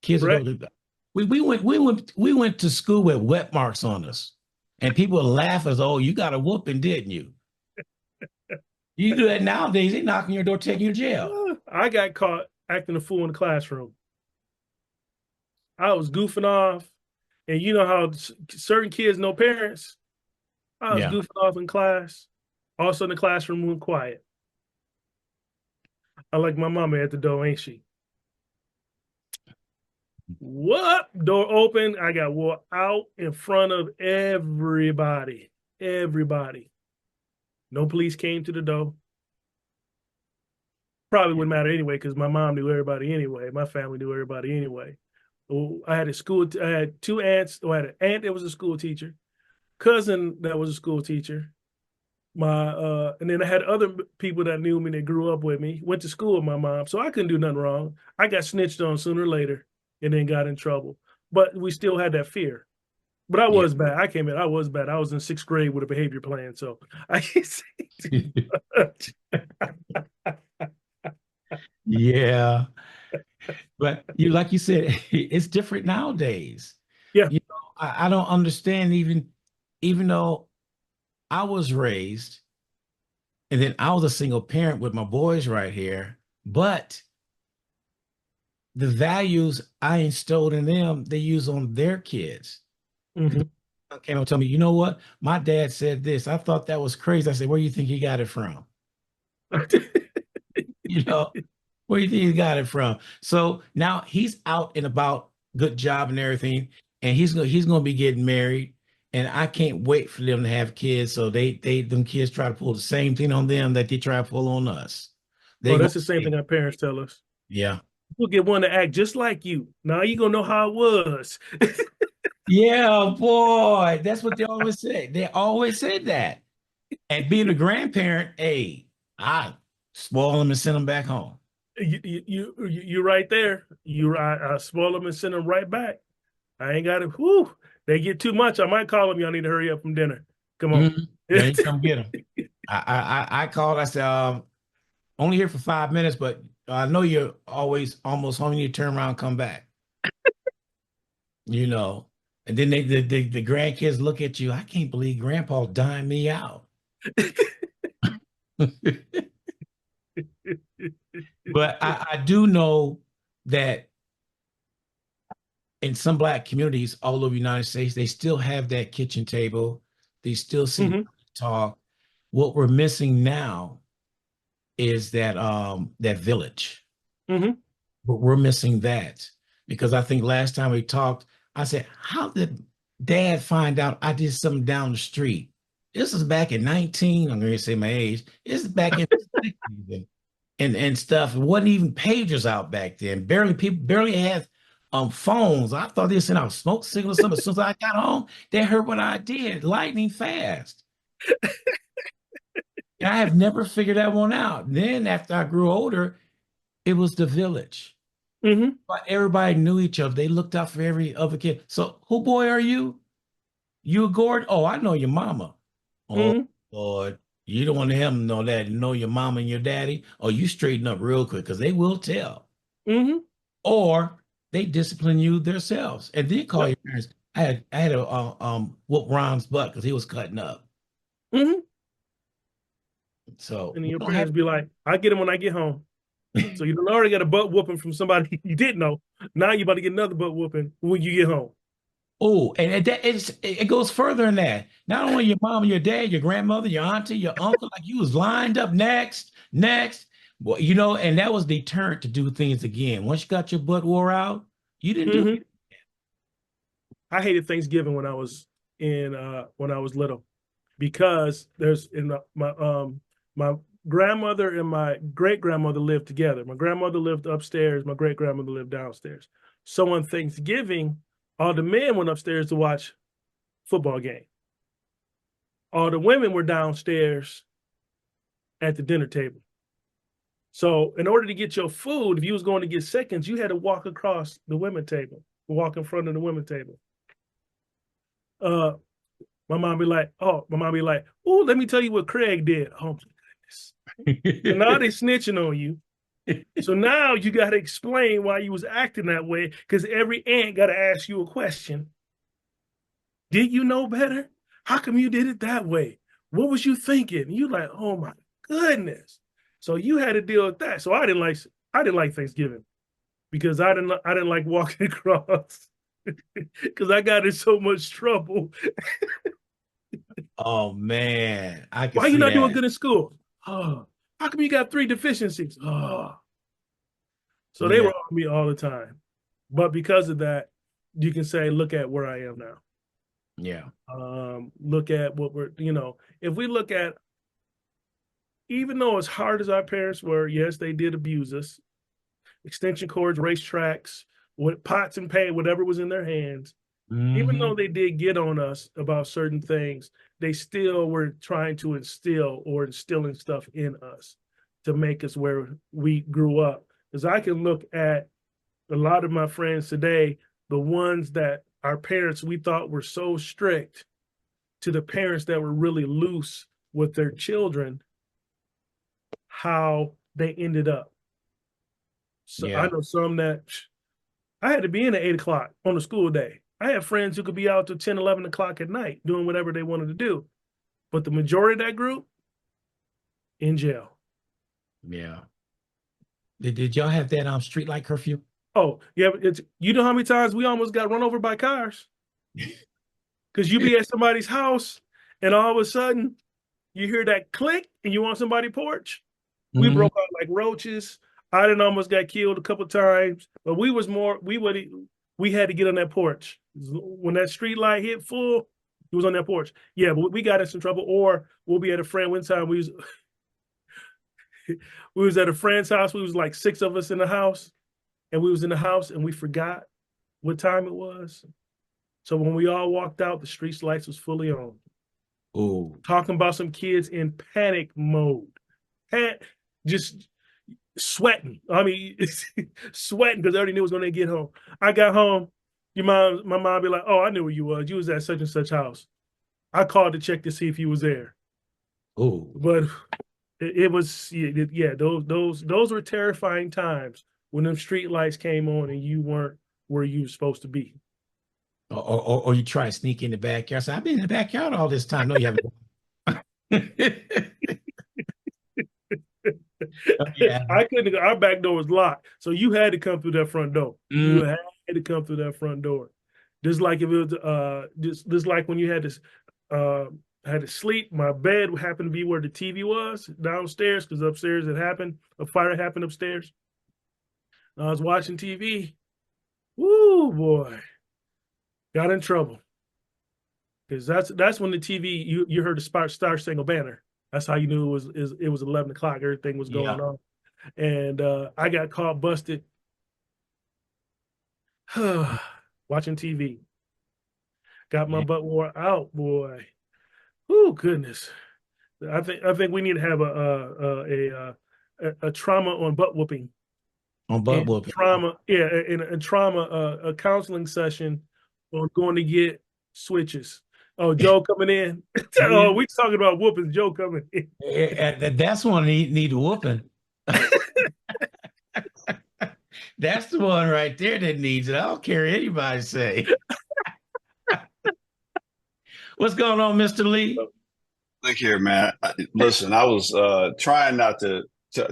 Speaker 1: Kids would go
Speaker 2: Right?
Speaker 1: to we went to school with wet marks on us. And people would laugh as, oh, you got a whooping, didn't you? You do that nowadays, they knock on your door, taking you to jail.
Speaker 2: I got caught acting a fool in the classroom. I was goofing off, and you know how certain kids know parents. I was
Speaker 1: Yeah.
Speaker 2: goofing off in class. All of a sudden, the classroom went quiet. I like my mama at the door, ain't she? What? Door open. I got wore out in front of everybody. Everybody. No police came to the door. Probably wouldn't matter anyway because my mom knew everybody anyway. My family knew everybody anyway. I had a school. I had two aunts. I had an aunt that was a school teacher, cousin that was a school teacher. And then I had other people that knew me that grew up with me, went to school with my mom, so I couldn't do nothing wrong. I got snitched on sooner or later, and then got in trouble. But we still had that fear. But I
Speaker 1: Yeah.
Speaker 2: was bad. I came in. I was bad. I was in sixth grade with a behavior plan, so I can't say too much.
Speaker 1: Yeah. But you, like you said, it's different nowadays.
Speaker 2: Yeah.
Speaker 1: You know, I don't understand even though I was raised and then I was a single parent with my boys right here, but the values I instilled in them, they use on their kids.
Speaker 2: Hmm.
Speaker 1: Came and told me, you know what? My dad said this. I thought that was crazy. I said, where do you think he got it from? You know, where do you think he got it from? So now he's out and about, good job and everything, and he's gonna be getting married. And I can't wait for them to have kids. So them kids try to pull the same thing on them that they try to pull on us.
Speaker 2: Oh,
Speaker 1: They gonna
Speaker 2: that's the same thing our parents tell us.
Speaker 1: yeah.
Speaker 2: We'll get one to act just like you. Now you gonna know how it was.
Speaker 1: Yeah, boy. That's what they always say. They always said that. And being a grandparent, hey, I spoil them and send them back home.
Speaker 2: You right there. I spoil them and send them right back. I ain't got it. Whew, they get too much. I might call them. Y'all need to hurry up from dinner. Come on.
Speaker 1: Mhm. Yeah, you come get them. I called. I said, only here for 5 minutes, but I know you're always almost home. You turn around, and come back. You know, and then the grandkids look at you. I can't believe Grandpa dying me out. But I do know that in some Black communities all over the United States, they still have that kitchen table. They still sit
Speaker 2: Hmm.
Speaker 1: down and talk. What we're missing now is that village.
Speaker 2: Hmm.
Speaker 1: But we're missing that because I think last time we talked, I said, "How did Dad find out I did something down the street?" This is back in 19. I'm going to say my age. This is back in the 60s and stuff. It wasn't even pagers out back then. People barely had phones. I thought they sent out smoke signals or something. As soon as I got home, they heard what I did, lightning fast. And I have never figured that one out. Then after I grew older, it was the village.
Speaker 2: Hmm.
Speaker 1: But everybody knew each other. They looked out for every other kid. So who boy are you? You a Gordon? Oh, I know your mama. Oh
Speaker 2: Hmm.
Speaker 1: Lord. You don't want him to know that, know your mama and your daddy. Oh, you straighten up real quick because they will tell.
Speaker 2: Hmm.
Speaker 1: Or they discipline you themselves and then call
Speaker 2: Yep.
Speaker 1: your parents. I had a whoop Ron's butt because he was cutting up.
Speaker 2: Hmm.
Speaker 1: So
Speaker 2: And then
Speaker 1: we
Speaker 2: your
Speaker 1: don't have
Speaker 2: parents be like, "I get him when I get home." So you done already got a butt whooping from somebody you didn't know. Now you about to get another butt whooping when you get home.
Speaker 1: oh, and it goes further than that. Not only your mom, your dad, your grandmother, your auntie, your uncle, like you was lined up next. Well, and that was deterrent to do things again. Once you got your butt wore out, you didn't do
Speaker 2: Hmm.
Speaker 1: it.
Speaker 2: I hated Thanksgiving when I was little because there's in my grandmother and my great grandmother lived together. My grandmother lived upstairs, my great grandmother lived downstairs. So on Thanksgiving, all the men went upstairs to watch football game. All the women were downstairs at the dinner table. So in order to get your food, if you was going to get seconds, you had to walk across the women table, walk in front of the women table. Uh, my mom be like, "Oh," my mom be like, "Oh, let me tell you what Craig did." Oh, this. So now they snitching on you. So now you got to explain why you was acting that way, because every aunt got to ask you a question. Did you know better? How come you did it that way? What was you thinking? You like, oh my goodness. So you had to deal with that. So I didn't like Thanksgiving because I didn't like walking across because I got in so much trouble.
Speaker 1: Oh man, I can
Speaker 2: Why you
Speaker 1: see
Speaker 2: not doing
Speaker 1: that.
Speaker 2: good in school? Oh, how come you got 3 deficiencies? Oh, so they were
Speaker 1: Yeah,
Speaker 2: on me all the time. But because of that, you can say, look at where I am now.
Speaker 1: yeah.
Speaker 2: Look at what we're, if we look at, even though as hard as our parents were, yes, they did abuse us. Extension cords, racetracks, what pots and pans, whatever was in their hands. Even though
Speaker 1: Hmm.
Speaker 2: they did get on us about certain things, they still were trying to instill or instilling stuff in us to make us where we grew up. Because I can look at a lot of my friends today, the ones that our parents we thought were so strict, to the parents that were really loose with their children, how they ended up. So I
Speaker 1: Yeah.
Speaker 2: know some that I had to be in at 8 o'clock on a school day. I had friends who could be out till 10, 11 o'clock at night doing whatever they wanted to do. But the majority of that group in jail.
Speaker 1: Yeah. Did y'all have that street light curfew?
Speaker 2: Oh, yeah, it's you know how many times we almost got run over by cars? Because you be at somebody's house and all of a sudden you hear that click and you on somebody's porch. We
Speaker 1: Hmm.
Speaker 2: broke out like roaches. I didn't almost got killed a couple of times, but we had to get on that porch. When that street light hit full, it was on that porch. Yeah, but we got in some trouble. Or we'll be at a friend one time. We was at a friend's house. We was like 6 of us in the house, and we was in the house and we forgot what time it was. So when we all walked out, the street lights was fully on.
Speaker 1: Oh,
Speaker 2: Talking about some kids in panic mode, just sweating. I mean, sweating because I already knew it was going to get home. I got home. My mom be like, "Oh, I knew where you was. You was at such and such house." I called to check to see if you was there,
Speaker 1: oh.
Speaker 2: but it was yeah. Those were terrifying times when them street lights came on and you weren't where you were supposed to be.
Speaker 1: Or you try to sneak in the backyard. Say, I've been in the backyard all this time. No, you haven't. Yeah.
Speaker 2: I couldn't. Our back door was locked, so you had to come through that front door.
Speaker 1: Mm,
Speaker 2: You had to come through that front door. Just like if it was just like when you had to sleep. My bed happened to be where the TV was downstairs because upstairs it happened. A fire happened upstairs. I was watching TV. Woo boy, got in trouble because that's when the TV you heard the Star Spangled Banner. That's how you knew it was 11 o'clock. Everything was going
Speaker 1: yeah.
Speaker 2: on, and I got caught busted watching TV. Got my
Speaker 1: Yeah.
Speaker 2: butt wore out, boy. Oh goodness. I think we need to have a trauma on butt whooping
Speaker 1: On butt
Speaker 2: and
Speaker 1: whooping.
Speaker 2: trauma, yeah, in a trauma a counseling session on going to get switches. Oh, Joe coming in. Oh, we talking about whoopings. Joe coming in.
Speaker 1: That's one need a whooping. That's the one right there that needs it. I don't care what anybody say. What's going on, Mr. Lee?
Speaker 3: Look here, man. Listen, I was trying not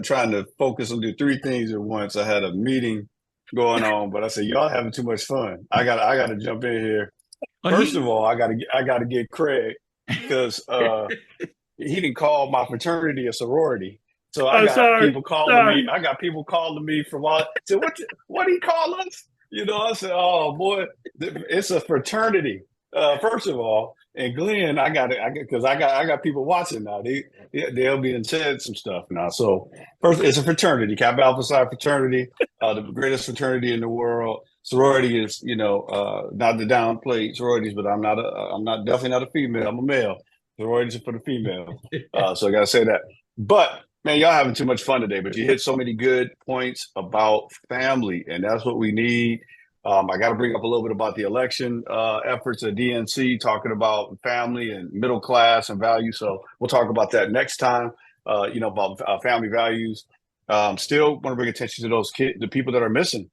Speaker 3: trying to focus on do 3 things at once. I had a meeting going on, but I said, y'all having too much fun. I gotta jump in here.
Speaker 1: Oh,
Speaker 3: First of
Speaker 1: he.
Speaker 3: all, I gotta get Craig because he didn't call my fraternity a sorority. So I
Speaker 2: Oh,
Speaker 3: got
Speaker 2: sorry,
Speaker 3: people calling me.
Speaker 2: sorry.
Speaker 3: I got people calling me from all. So what do you call us? I said, oh boy, it's a fraternity. First of all, and Glenn, because I got people watching now. They'll be in said some stuff now. So first, it's a fraternity, Kappa Alpha Psi fraternity, the greatest fraternity in the world. Sorority is, not to downplay sororities, but I'm not definitely not a female. I'm a male. Sororities are for the female. So I gotta say that. But man, y'all having too much fun today. But you hit so many good points about family, and that's what we need. I got to bring up a little bit about the election efforts at DNC, talking about family and middle class and value. So we'll talk about that next time. about family values. Still want to bring attention to those kids, the people that are missing.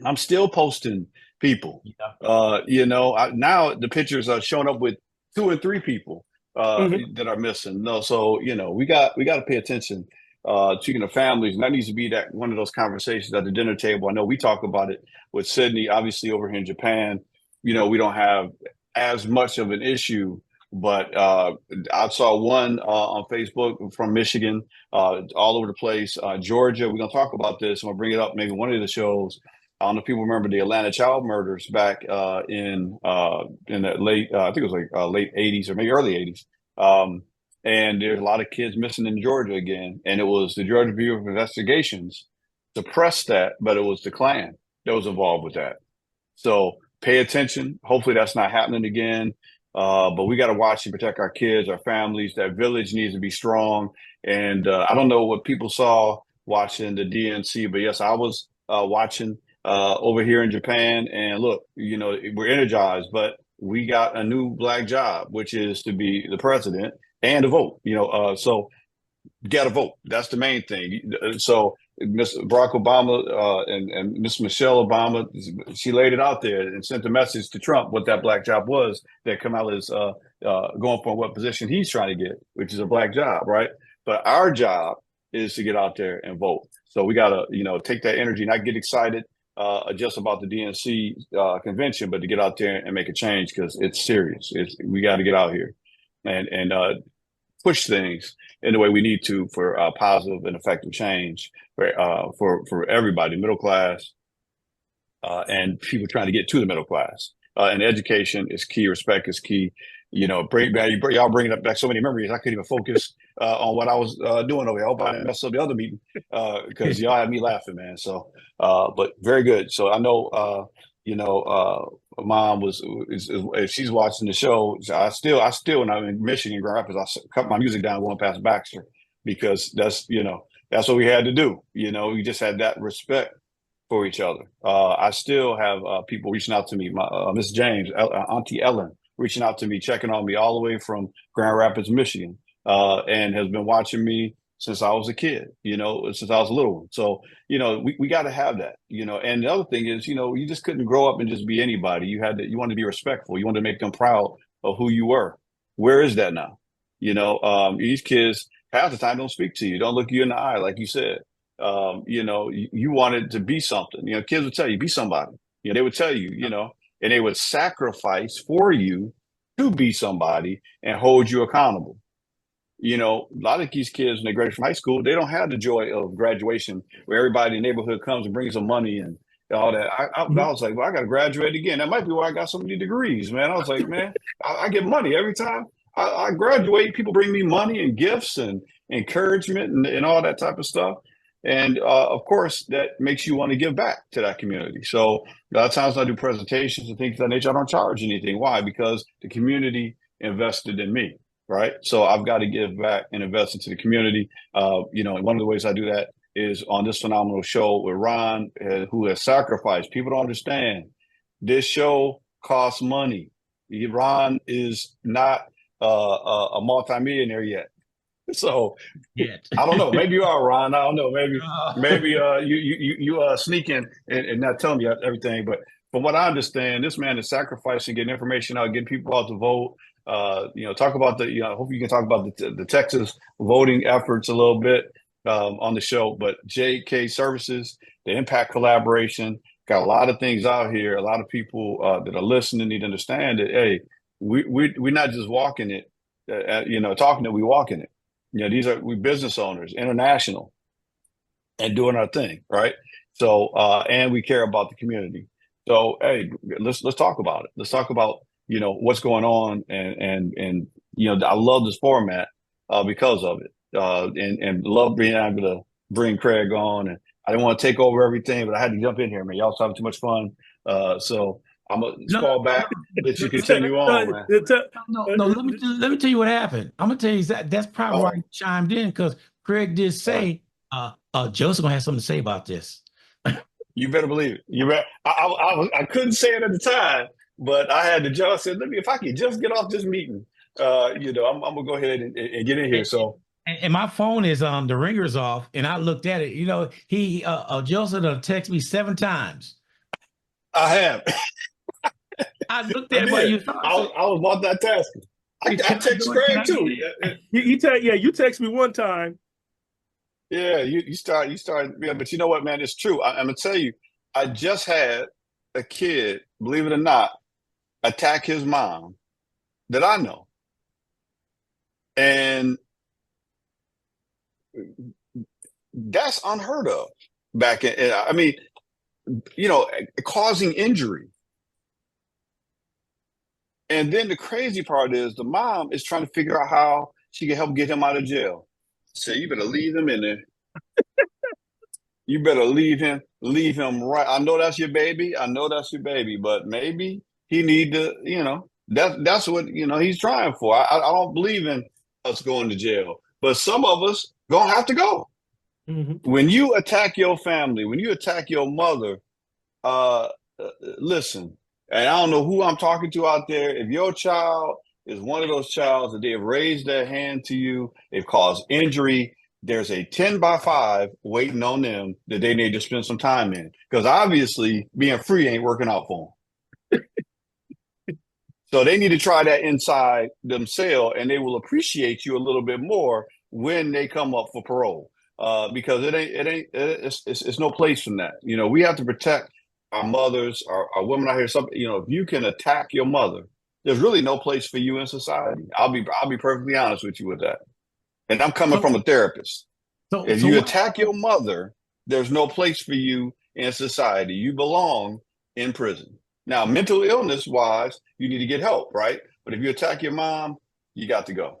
Speaker 3: I'm still posting people.
Speaker 1: Yeah.
Speaker 3: Now the pictures are showing up with 2 and 3 people that are missing. No, so we got to pay attention to the families, and that needs to be that one of those conversations at the dinner table. I know we talk about it with Sydney, obviously over here in Japan. We don't have as much of an issue, but I saw one on Facebook from Michigan, all over the place. Georgia, we're gonna talk about this. I'm gonna bring it up maybe one of the shows. I don't know if people remember the Atlanta child murders back in the late, I think it was like late 80s or maybe early 80s. And there's a lot of kids missing in Georgia again. And it was the Georgia Bureau of Investigations suppressed that, but it was the Klan that was involved with that. So pay attention. Hopefully that's not happening again. But we got to watch and protect our kids, our families. That village needs to be strong. And I don't know what people saw watching the DNC, but yes, I was watching over here in Japan. And look, we're energized, but we got a new black job, which is to be the president and to vote. So got to vote. That's the main thing. So Mr. Barack Obama and Miss Michelle Obama, she laid it out there and sent a message to Trump what that black job was that Kamala is going for, what position he's trying to get, which is a black job, right? But our job is to get out there and vote. So we got to, take that energy, not get excited just about the DNC convention, but to get out there and make a change, because it's serious. We got to get out here and push things in the way we need to for positive and effective change for everybody, middle class, and people trying to get to the middle class. And education is key. Respect is key. Y'all bringing up back so many memories. I couldn't even focus on what I was doing over here. I hope I didn't mess up the other meeting because y'all had me laughing, man. So, but very good. So I know, mom if she's watching the show, I still when I'm in Michigan, Grand Rapids, I cut my music down going past Baxter, because that's what we had to do. We just had that respect for each other. I still have people reaching out to me, my Miss James, Auntie Ellen, reaching out to me, checking on me all the way from Grand Rapids, Michigan, and has been watching me since I was a kid, since I was a little one. So, we got to have that, and the other thing is, you just couldn't grow up and just be anybody. You wanted to be respectful. You wanted to make them proud of who you were. Where is that now? These kids half the time don't speak to you, don't look you in the eye, like you said. You wanted to be something. Kids would tell you, be somebody. They would tell you, and they would sacrifice for you to be somebody and hold you accountable. A lot of these kids, when they graduate from high school, they don't have the joy of graduation where everybody in the neighborhood comes and brings them money and all that. I was like, well, I got to graduate again. That might be why I got so many degrees, man. I was like, man, I get money every time I graduate. People bring me money and gifts and encouragement and all that type of stuff. And of course, that makes you want to give back to that community. So a lot of times I do presentations and things of that nature. I don't charge anything. Why? Because the community invested in me, right? So I've got to give back and invest into the community. And one of the ways I do that is on this phenomenal show with Ron, who has sacrificed. People don't understand. This show costs money. Ron is not a multimillionaire yet. So I don't know. Maybe you are, Ron. I don't know. Maybe you sneak in and not telling me everything. But from what I understand, this man is sacrificing, getting information out, getting people out to vote. Talk about hope you can talk about the Texas voting efforts a little bit on the show. But JK Services, the Impact Collaboration, got a lot of things out here. A lot of people that are listening need to understand that, hey, we're not just walking it, talking it, we walking it. We business owners, international, and doing our thing, right? So, and we care about the community. So, hey, let's talk about it. Let's talk about what's going on, and I love this format because of it, and love being able to bring Craig on. And I didn't want to take over everything, but I had to jump in here, man. Y'all was having too much fun, so I'm gonna fall back. Let you continue on, man.
Speaker 1: No. Let me tell you what happened. I'm gonna tell you that's probably why I chimed in, because Craig did say, Joseph gonna have something to say about this.
Speaker 3: You better believe it. You better. I couldn't say it at the time, but I had to just said, if I could just get off this meeting, I'm gonna go ahead and get in here. So
Speaker 1: and my phone is the ringer's off, and I looked at it. You know, he Joseph texted me 7 times.
Speaker 3: I have.
Speaker 1: I looked
Speaker 3: I
Speaker 1: at it while
Speaker 3: did.
Speaker 1: you talking. I said,
Speaker 3: I was multitasking. I
Speaker 1: can I
Speaker 3: text
Speaker 1: do it? Can
Speaker 3: Craig
Speaker 1: I get
Speaker 3: too.
Speaker 1: it?
Speaker 2: You text me one time.
Speaker 3: Yeah, you start. Yeah, but you know what, man? It's true. I'm gonna tell you. I just had a kid, believe it or not, attack his mom that I know, and that's unheard of back in. I mean, you know, causing injury. And then the crazy part is the mom is trying to figure out how she can help get him out of jail. So you better leave him in there. You better leave him right. I know that's your baby. I know that's your baby, but maybe he need to, you know, that's what, you know, he's trying for. I don't believe in us going to jail, but some of us gonna have to go.
Speaker 2: Mm-hmm.
Speaker 3: When you attack your family, when you attack your mother, uh, listen, and I don't know who I'm talking to out there. If your child is one of those childs that they have raised their hand to you, they've caused injury, there's a 10 by 5 waiting on them that they need to spend some time in. Because obviously being free ain't working out for them. So they need to try that inside themselves, and they will appreciate you a little bit more when they come up for parole. Because it's no place from that. You know, we have to protect our mothers, our women out here. Something, you know, if you can attack your mother, there's really no place for you in society. I'll be perfectly honest with you with that. And I'm coming from a therapist. If you attack your mother, there's no place for you in society. You belong in prison. Now, mental illness wise, you need to get help, right? But if you attack your mom, you got to go.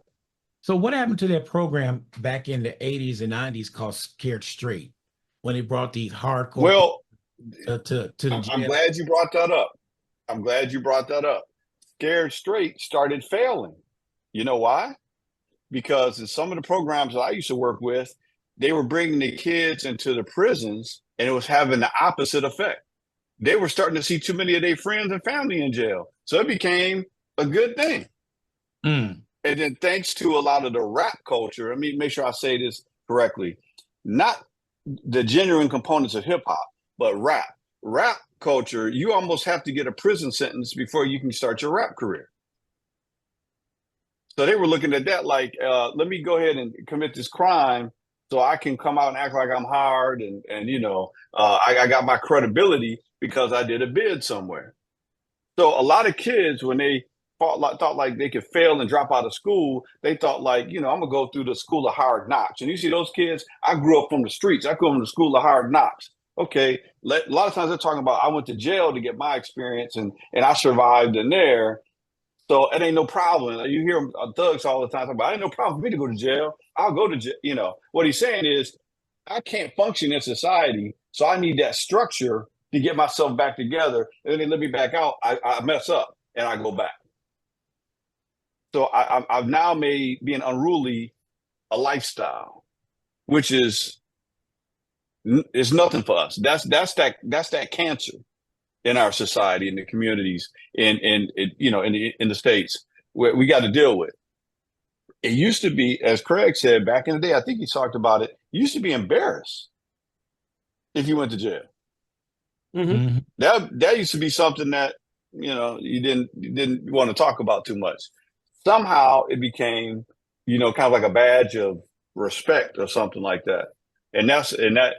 Speaker 1: So what happened to that program back in the 80s and 90s called Scared Straight when they brought these hardcore
Speaker 3: Well,
Speaker 1: to the jail?
Speaker 3: I'm glad you brought that up. I'm glad you brought that up. Scared Straight started failing. You know why? Because in some of the programs that I used to work with, they were bringing the kids into the prisons and it was having the opposite effect. They were starting to see too many of their friends and family in jail. So it became a good thing.
Speaker 1: Mm.
Speaker 3: And then thanks to a lot of the rap culture, let me make sure I say this correctly, not the genuine components of hip hop, but rap. Rap culture, you almost have to get a prison sentence before you can start your rap career. So they were looking at that like, let me go ahead and commit this crime so I can come out and act like I'm hard and you know, I got my credibility because I did a bid somewhere. So a lot of kids, when they thought like they could fail and drop out of school, they thought like, you know, I'm gonna go through the school of hard knocks. And you see those kids, I grew up from the streets. I grew up in the school of hard knocks. Okay, a lot of times they're talking about I went to jail to get my experience and I survived in there. So it ain't no problem. You hear thugs all the time talking about, ain't no problem for me to go to jail. I'll go to jail. You know, what he's saying is, I can't function in society, so I need that structure to get myself back together. And then they let me back out. I mess up and I go back. So I've now made being unruly a lifestyle, which is nothing for us. That's that cancer in our society, in the communities, in you know, in the states where we got to deal with. It used to be, as Craig said back in the day, I think he talked about it. You used to be embarrassed if you went to jail.
Speaker 2: Mm-hmm.
Speaker 3: That used to be something that, you know, you didn't want to talk about too much. Somehow it became, you know, kind of like a badge of respect or something like that. And that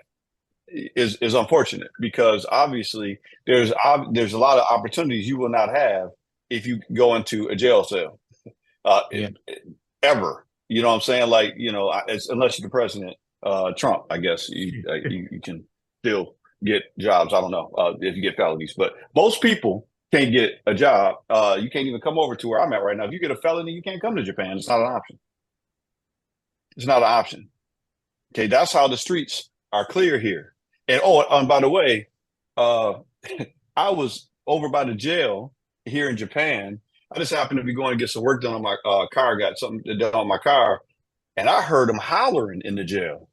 Speaker 3: is unfortunate because obviously there's a lot of opportunities you will not have if you go into a jail cell ever. You know what I'm saying? Like, you know, unless you're the president, Trump, I guess you can still get jobs. I don't know if you get felonies, but most people can't get a job. You can't even come over to where I'm at right now. If you get a felony, you can't come to Japan. It's not an option. It's not an option. Okay, that's how the streets are clear here. And by the way, I was over by the jail here in Japan. I just happened to be going to get some work done on my car. Got something done on my car, and I heard them hollering in the jail.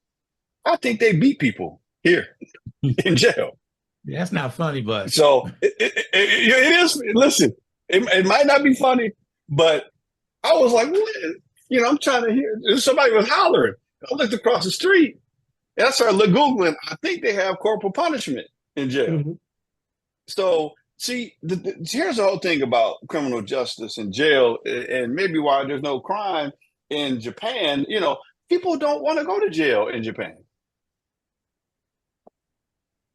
Speaker 3: I think they beat people here in jail.
Speaker 1: That's not funny, but
Speaker 3: so it is. Listen, it might not be funny, but I was like, I'm trying to hear. Somebody was hollering. I looked across the street and I started Googling. I think they have corporal punishment in jail.
Speaker 2: Mm-hmm.
Speaker 3: So, see, here's the whole thing about criminal justice in jail, and maybe why there's no crime in Japan. People don't want to go to jail in Japan.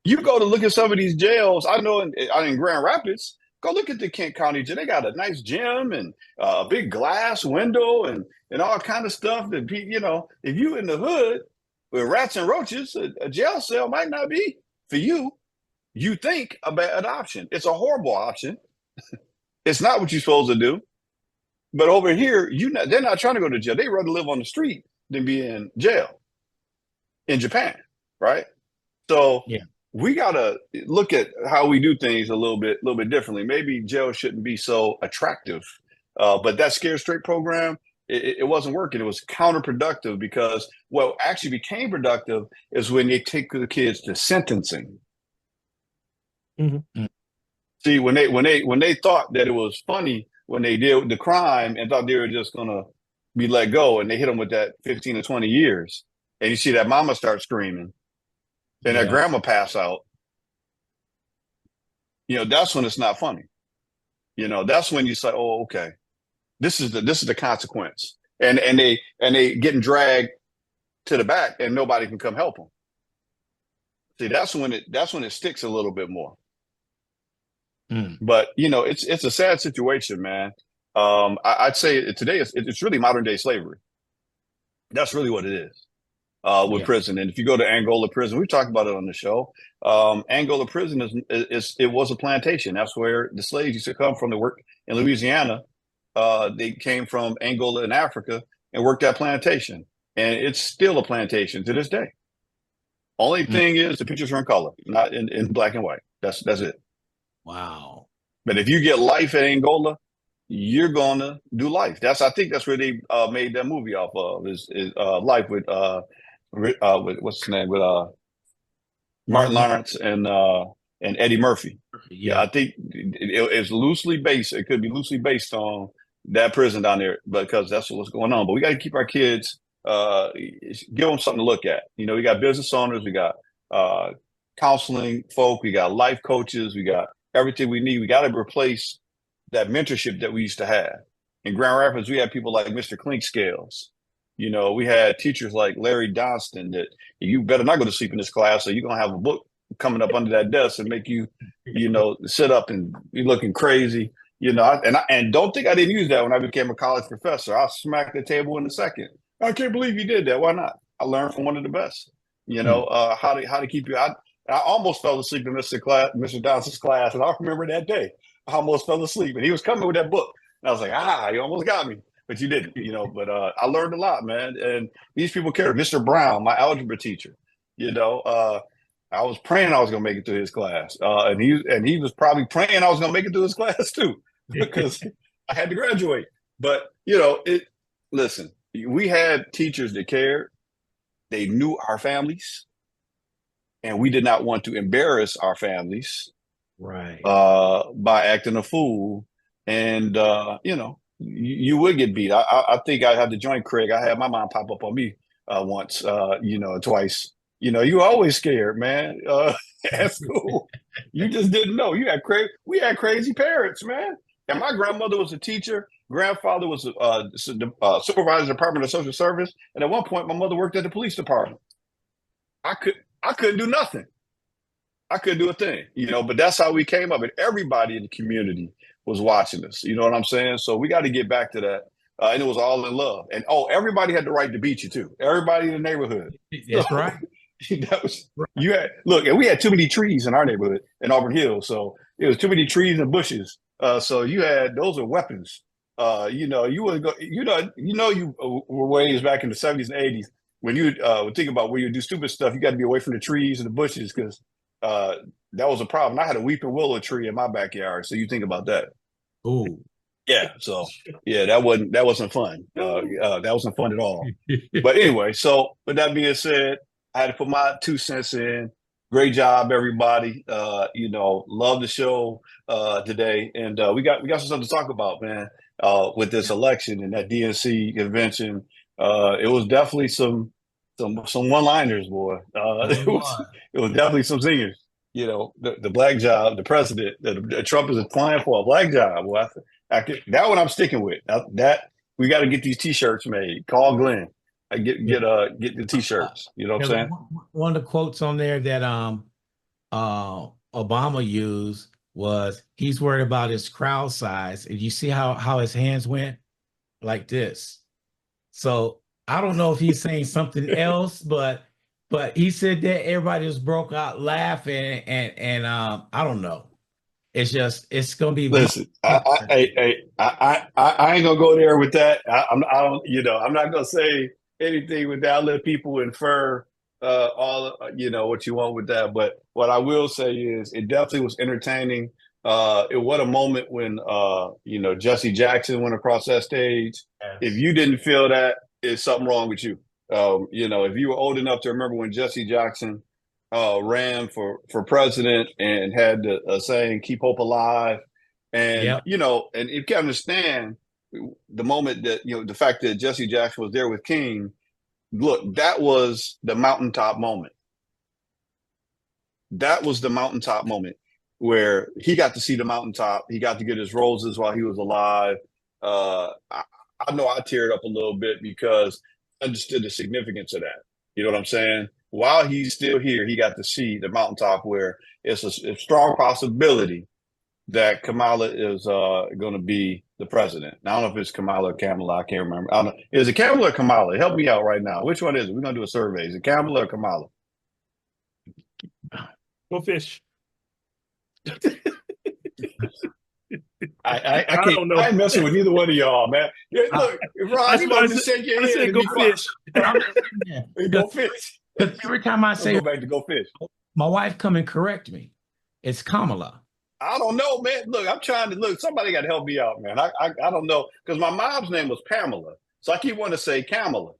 Speaker 3: You go to look at some of these jails. I know in Grand Rapids, go look at the Kent County jail. They got a nice gym and a big glass window and all kind of stuff. That if you in the hood with rats and roaches, a jail cell might not be for you. You think a bad option. It's a horrible option. It's not what you're supposed to do. But over here, they're not trying to go to jail. They'd rather live on the street than be in jail in Japan, right? So
Speaker 1: Yeah.
Speaker 3: we gotta look at how we do things a little bit differently. Maybe jail shouldn't be so attractive, but that Scared Straight program, it wasn't working. It was counterproductive because what actually became productive is when they take the kids to sentencing.
Speaker 2: Mm-hmm.
Speaker 3: See, when they thought that it was funny when they did the crime and thought they were just gonna be let go, and they hit them with that 15 to 20 years, and you see that mama start screaming, and that grandma pass out. That's when it's not funny. That's when you say, "Oh, okay, this is the consequence," and they getting dragged to the back, and nobody can come help them. See, that's when it sticks a little bit more. But it's a sad situation, man. I'd say today it's really modern day slavery. That's really what it is with prison. And if you go to Angola prison, we've talked about it on the show. Angola prison it was a plantation. That's where the slaves used to come from. They worked in Louisiana. They came from Angola in Africa and worked that plantation, and it's still a plantation to this day. Only thing is the pictures are in color, not in black and white. That's it.
Speaker 1: Wow.
Speaker 3: But if you get life at Angola, you're gonna do life. I think that's where they made that movie off of is Life with what's his name, with Martin Lawrence and Eddie Murphy. Yeah, I think it's loosely based. It could be loosely based on that prison down there because that's what's going on. But we got to keep our kids, give them something to look at. We got business owners, we got counseling folk, we got life coaches, we got everything we need. We got to replace that mentorship that we used to have. In Grand Rapids, we had people like Mr. Clinkscales. We had teachers like Larry Johnston that you better not go to sleep in this class, or you're going to have a book coming up under that desk and make you, sit up and be looking crazy. And don't think I didn't use that when I became a college professor. I smacked the table in a second. I can't believe you did that. Why not? I learned from one of the best. How to keep you. I almost fell asleep in Mr. Johnson's class, and I remember that day. I almost fell asleep, and he was coming with that book, and I was like, you almost got me, but you didn't, But I learned a lot, man, and these people care. Mr. Brown, my algebra teacher, I was praying I was going to make it through his class, and he was probably praying I was going to make it through his class too, because I had to graduate. But listen, we had teachers that cared. They knew our families. And we did not want to embarrass our families,
Speaker 1: right?
Speaker 3: By acting a fool, and you would get beat. I think I had to join Craig. I had my mom pop up on me once, twice. You always scared, man. At school, you just didn't know. We had crazy parents, man. And my grandmother was a teacher. Grandfather was a supervisor of the Department of Social Service, and at one point, my mother worked at the police department. I couldn't do nothing. I couldn't do a thing, but that's how we came up. And everybody in the community was watching us. You know what I'm saying? So we got to get back to that. And it was all in love. And everybody had the right to beat you too. Everybody in the neighborhood.
Speaker 1: That's right.
Speaker 3: That was and we had too many trees in our neighborhood in Auburn Hills. So it was too many trees and bushes. So you had those are weapons. You wouldn't go, you were ways back in the 70s and 80s. When you would think about where you do stupid stuff, you got to be away from the trees and the bushes because that was a problem. I had a weeping willow tree in my backyard, so you think about that.
Speaker 1: Ooh,
Speaker 3: yeah. So that wasn't fun. That wasn't fun at all. But anyway, so with that being said, I had to put my 2 cents in. Great job, everybody. Love the show today, and we got some stuff to talk about, man. with this election and that DNC convention. It was definitely some one-liners, boy. It was definitely some singers. The black job, the president, the Trump is applying for a black job. Well, that one I'm sticking with. That we got to get these T-shirts made. Call Glenn. Get the T-shirts. You know what I'm saying?
Speaker 1: One of the quotes on there that Obama used was, he's worried about his crowd size, and you see how his hands went like this. So I don't know if he's saying something else, but he said that everybody just broke out laughing, and I don't know. It's gonna be.
Speaker 3: Listen, I ain't gonna go there with that. I'm not gonna say anything with that. I'll let people infer what you want with that. But what I will say is, it definitely was entertaining. What a moment when Jesse Jackson went across that stage.
Speaker 1: Yes.
Speaker 3: If you didn't feel that, it's something wrong with you. If you were old enough to remember when Jesse Jackson ran for president and had the saying "Keep hope alive," and
Speaker 1: Yep.
Speaker 3: And you can understand the moment that the fact that Jesse Jackson was there with King. Look, that was the mountaintop moment. That was the mountaintop moment where he got to see the mountaintop. He got to get his roses while he was alive. I know I teared up a little bit because I understood the significance of that. You know what I'm saying? While he's still here, he got to see the mountaintop where it's a strong possibility that Kamala is going to be the president. Now, I don't know if it's Kamala or Kamala. I can't remember. I don't know. Is it Kamala or Kamala? Help me out right now. Which one is it? We're going to do a survey. Is it Kamala or Kamala?
Speaker 2: Go fish.
Speaker 3: I don't know. I ain't messing with neither one of y'all, man. Look, Ron, you want to shake your head and
Speaker 2: go
Speaker 3: be
Speaker 2: fish.
Speaker 3: Go fish.
Speaker 1: Every time I say,
Speaker 3: go back to go fish,
Speaker 1: my wife come and correct me. It's Kamala.
Speaker 3: I don't know, man. Look, I'm trying to look. Somebody got to help me out, man. I don't know, because my mom's name was Pamela, so I keep wanting to say Kamala.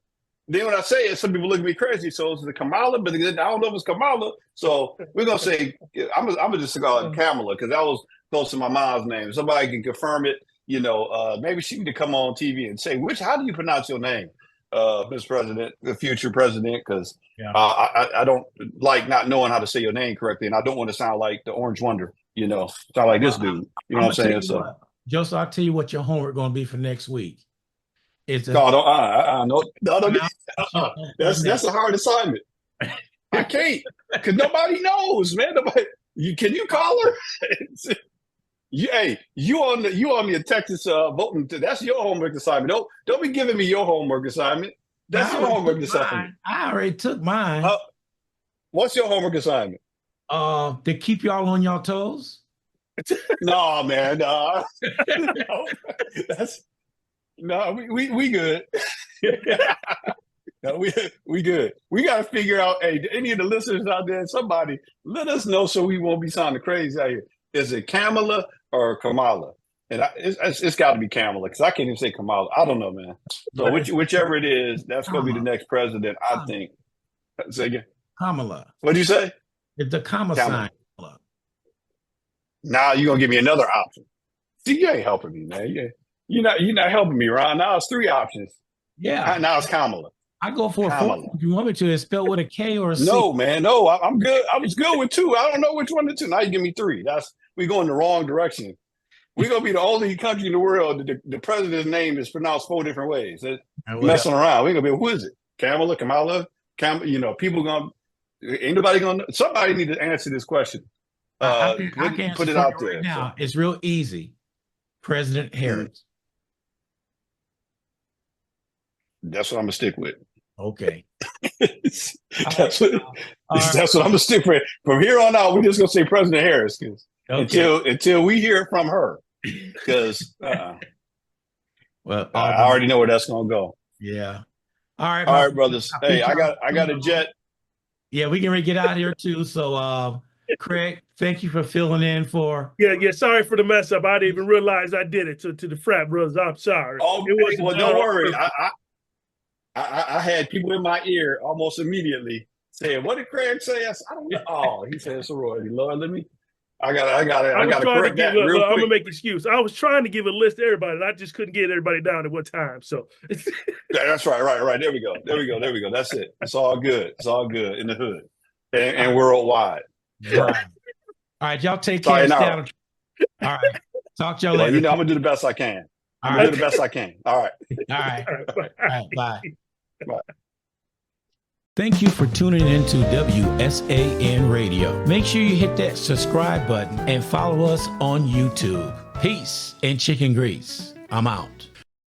Speaker 3: Then when I say it, some people look at me crazy. So it's the Kamala, but I don't know if it's Kamala. So we're gonna say I'm gonna just call it Kamala, because that was close to my mom's name. Somebody can confirm it. Maybe she can come on TV and say, how do you pronounce your name, Mr. President, the future president? Because I don't like not knowing how to say your name correctly, and I don't want to sound like the Orange Wonder. Sound like this dude. You know what I'm saying? So,
Speaker 1: Joseph, I'll tell you what your homework going to be for next week. It's
Speaker 3: no, that's a hard assignment. I can't, because nobody knows, man. Can you call her? You on the Texas voting? That's your homework assignment. Don't be giving me your homework assignment. That's your homework assignment.
Speaker 1: I already took mine.
Speaker 3: What's your homework assignment?
Speaker 1: To keep y'all on y'all toes.
Speaker 3: No, man. No, we good. No, we good. We got to figure out. Hey, any of the listeners out there, somebody let us know so we won't be sounding crazy out here. Is it Kamala or Kamala? And it's got to be Kamala, because I can't even say Kamala. I don't know, man. So whichever it is, that's going to be the next president, I think. Say again.
Speaker 1: Kamala.
Speaker 3: What do you say?
Speaker 1: It's the Kamala sign.
Speaker 3: Now you're gonna give me another option. See, you ain't helping me, man. You're not helping me, Ron. Now it's 3 options.
Speaker 1: Yeah.
Speaker 3: Now it's Kamala.
Speaker 1: I go for Kamala. A 4 if you want me to. It's spelled with a K or a C.
Speaker 3: No, man. No, I'm good. I was good with 2. I don't know which one to 2. Now you give me 3. We go in the wrong direction. We're gonna be the only country in the world that the president's name is pronounced 4 different ways. Messing around. We're gonna be, who is it? Kamala? People gonna, ain't nobody gonna. Somebody need to answer this question.
Speaker 1: I can put it out there right now. So. It's real easy. President Harris.
Speaker 3: That's what I'm gonna stick with.
Speaker 1: Okay.
Speaker 3: That's what I'm gonna stick with. From here on out, we're just gonna say President Harris, until we hear from her. Because
Speaker 1: well,
Speaker 3: I already know where that's gonna go.
Speaker 1: Yeah.
Speaker 3: All right, brothers. Hey, I got a jet.
Speaker 1: Yeah, we can get out of here too. So Craig, thank you for filling in for.
Speaker 2: Yeah. Sorry for the mess up. I didn't even realize I did it to the frat brothers. I'm sorry.
Speaker 3: Oh, well, don't worry. I had people in my ear almost immediately saying, "What did Craig say?" I said, "I don't know." Oh, he said sorority. Lord, let me I gotta
Speaker 2: trying to
Speaker 3: correct
Speaker 2: give.
Speaker 3: that real
Speaker 2: I'm gonna
Speaker 3: quick.
Speaker 2: make an excuse. I was trying to give a list to everybody, and I just couldn't get everybody down at one time. So
Speaker 3: That's right, right. There we go. That's it. It's all good. It's all good in the hood and worldwide.
Speaker 1: Right. All right, y'all take care.
Speaker 3: Sayonara.
Speaker 1: All right. Talk to y'all
Speaker 3: Well,
Speaker 1: later.
Speaker 3: I'm gonna do the best I can.
Speaker 1: All
Speaker 3: I'm gonna
Speaker 1: right.
Speaker 3: do the best I can. All right.
Speaker 1: All right.
Speaker 2: All right,
Speaker 1: All right. Bye.
Speaker 3: Bye.
Speaker 1: Thank you for tuning into WSAN Radio. Make sure you hit that subscribe button and follow us on YouTube. Peace and chicken grease. I'm out.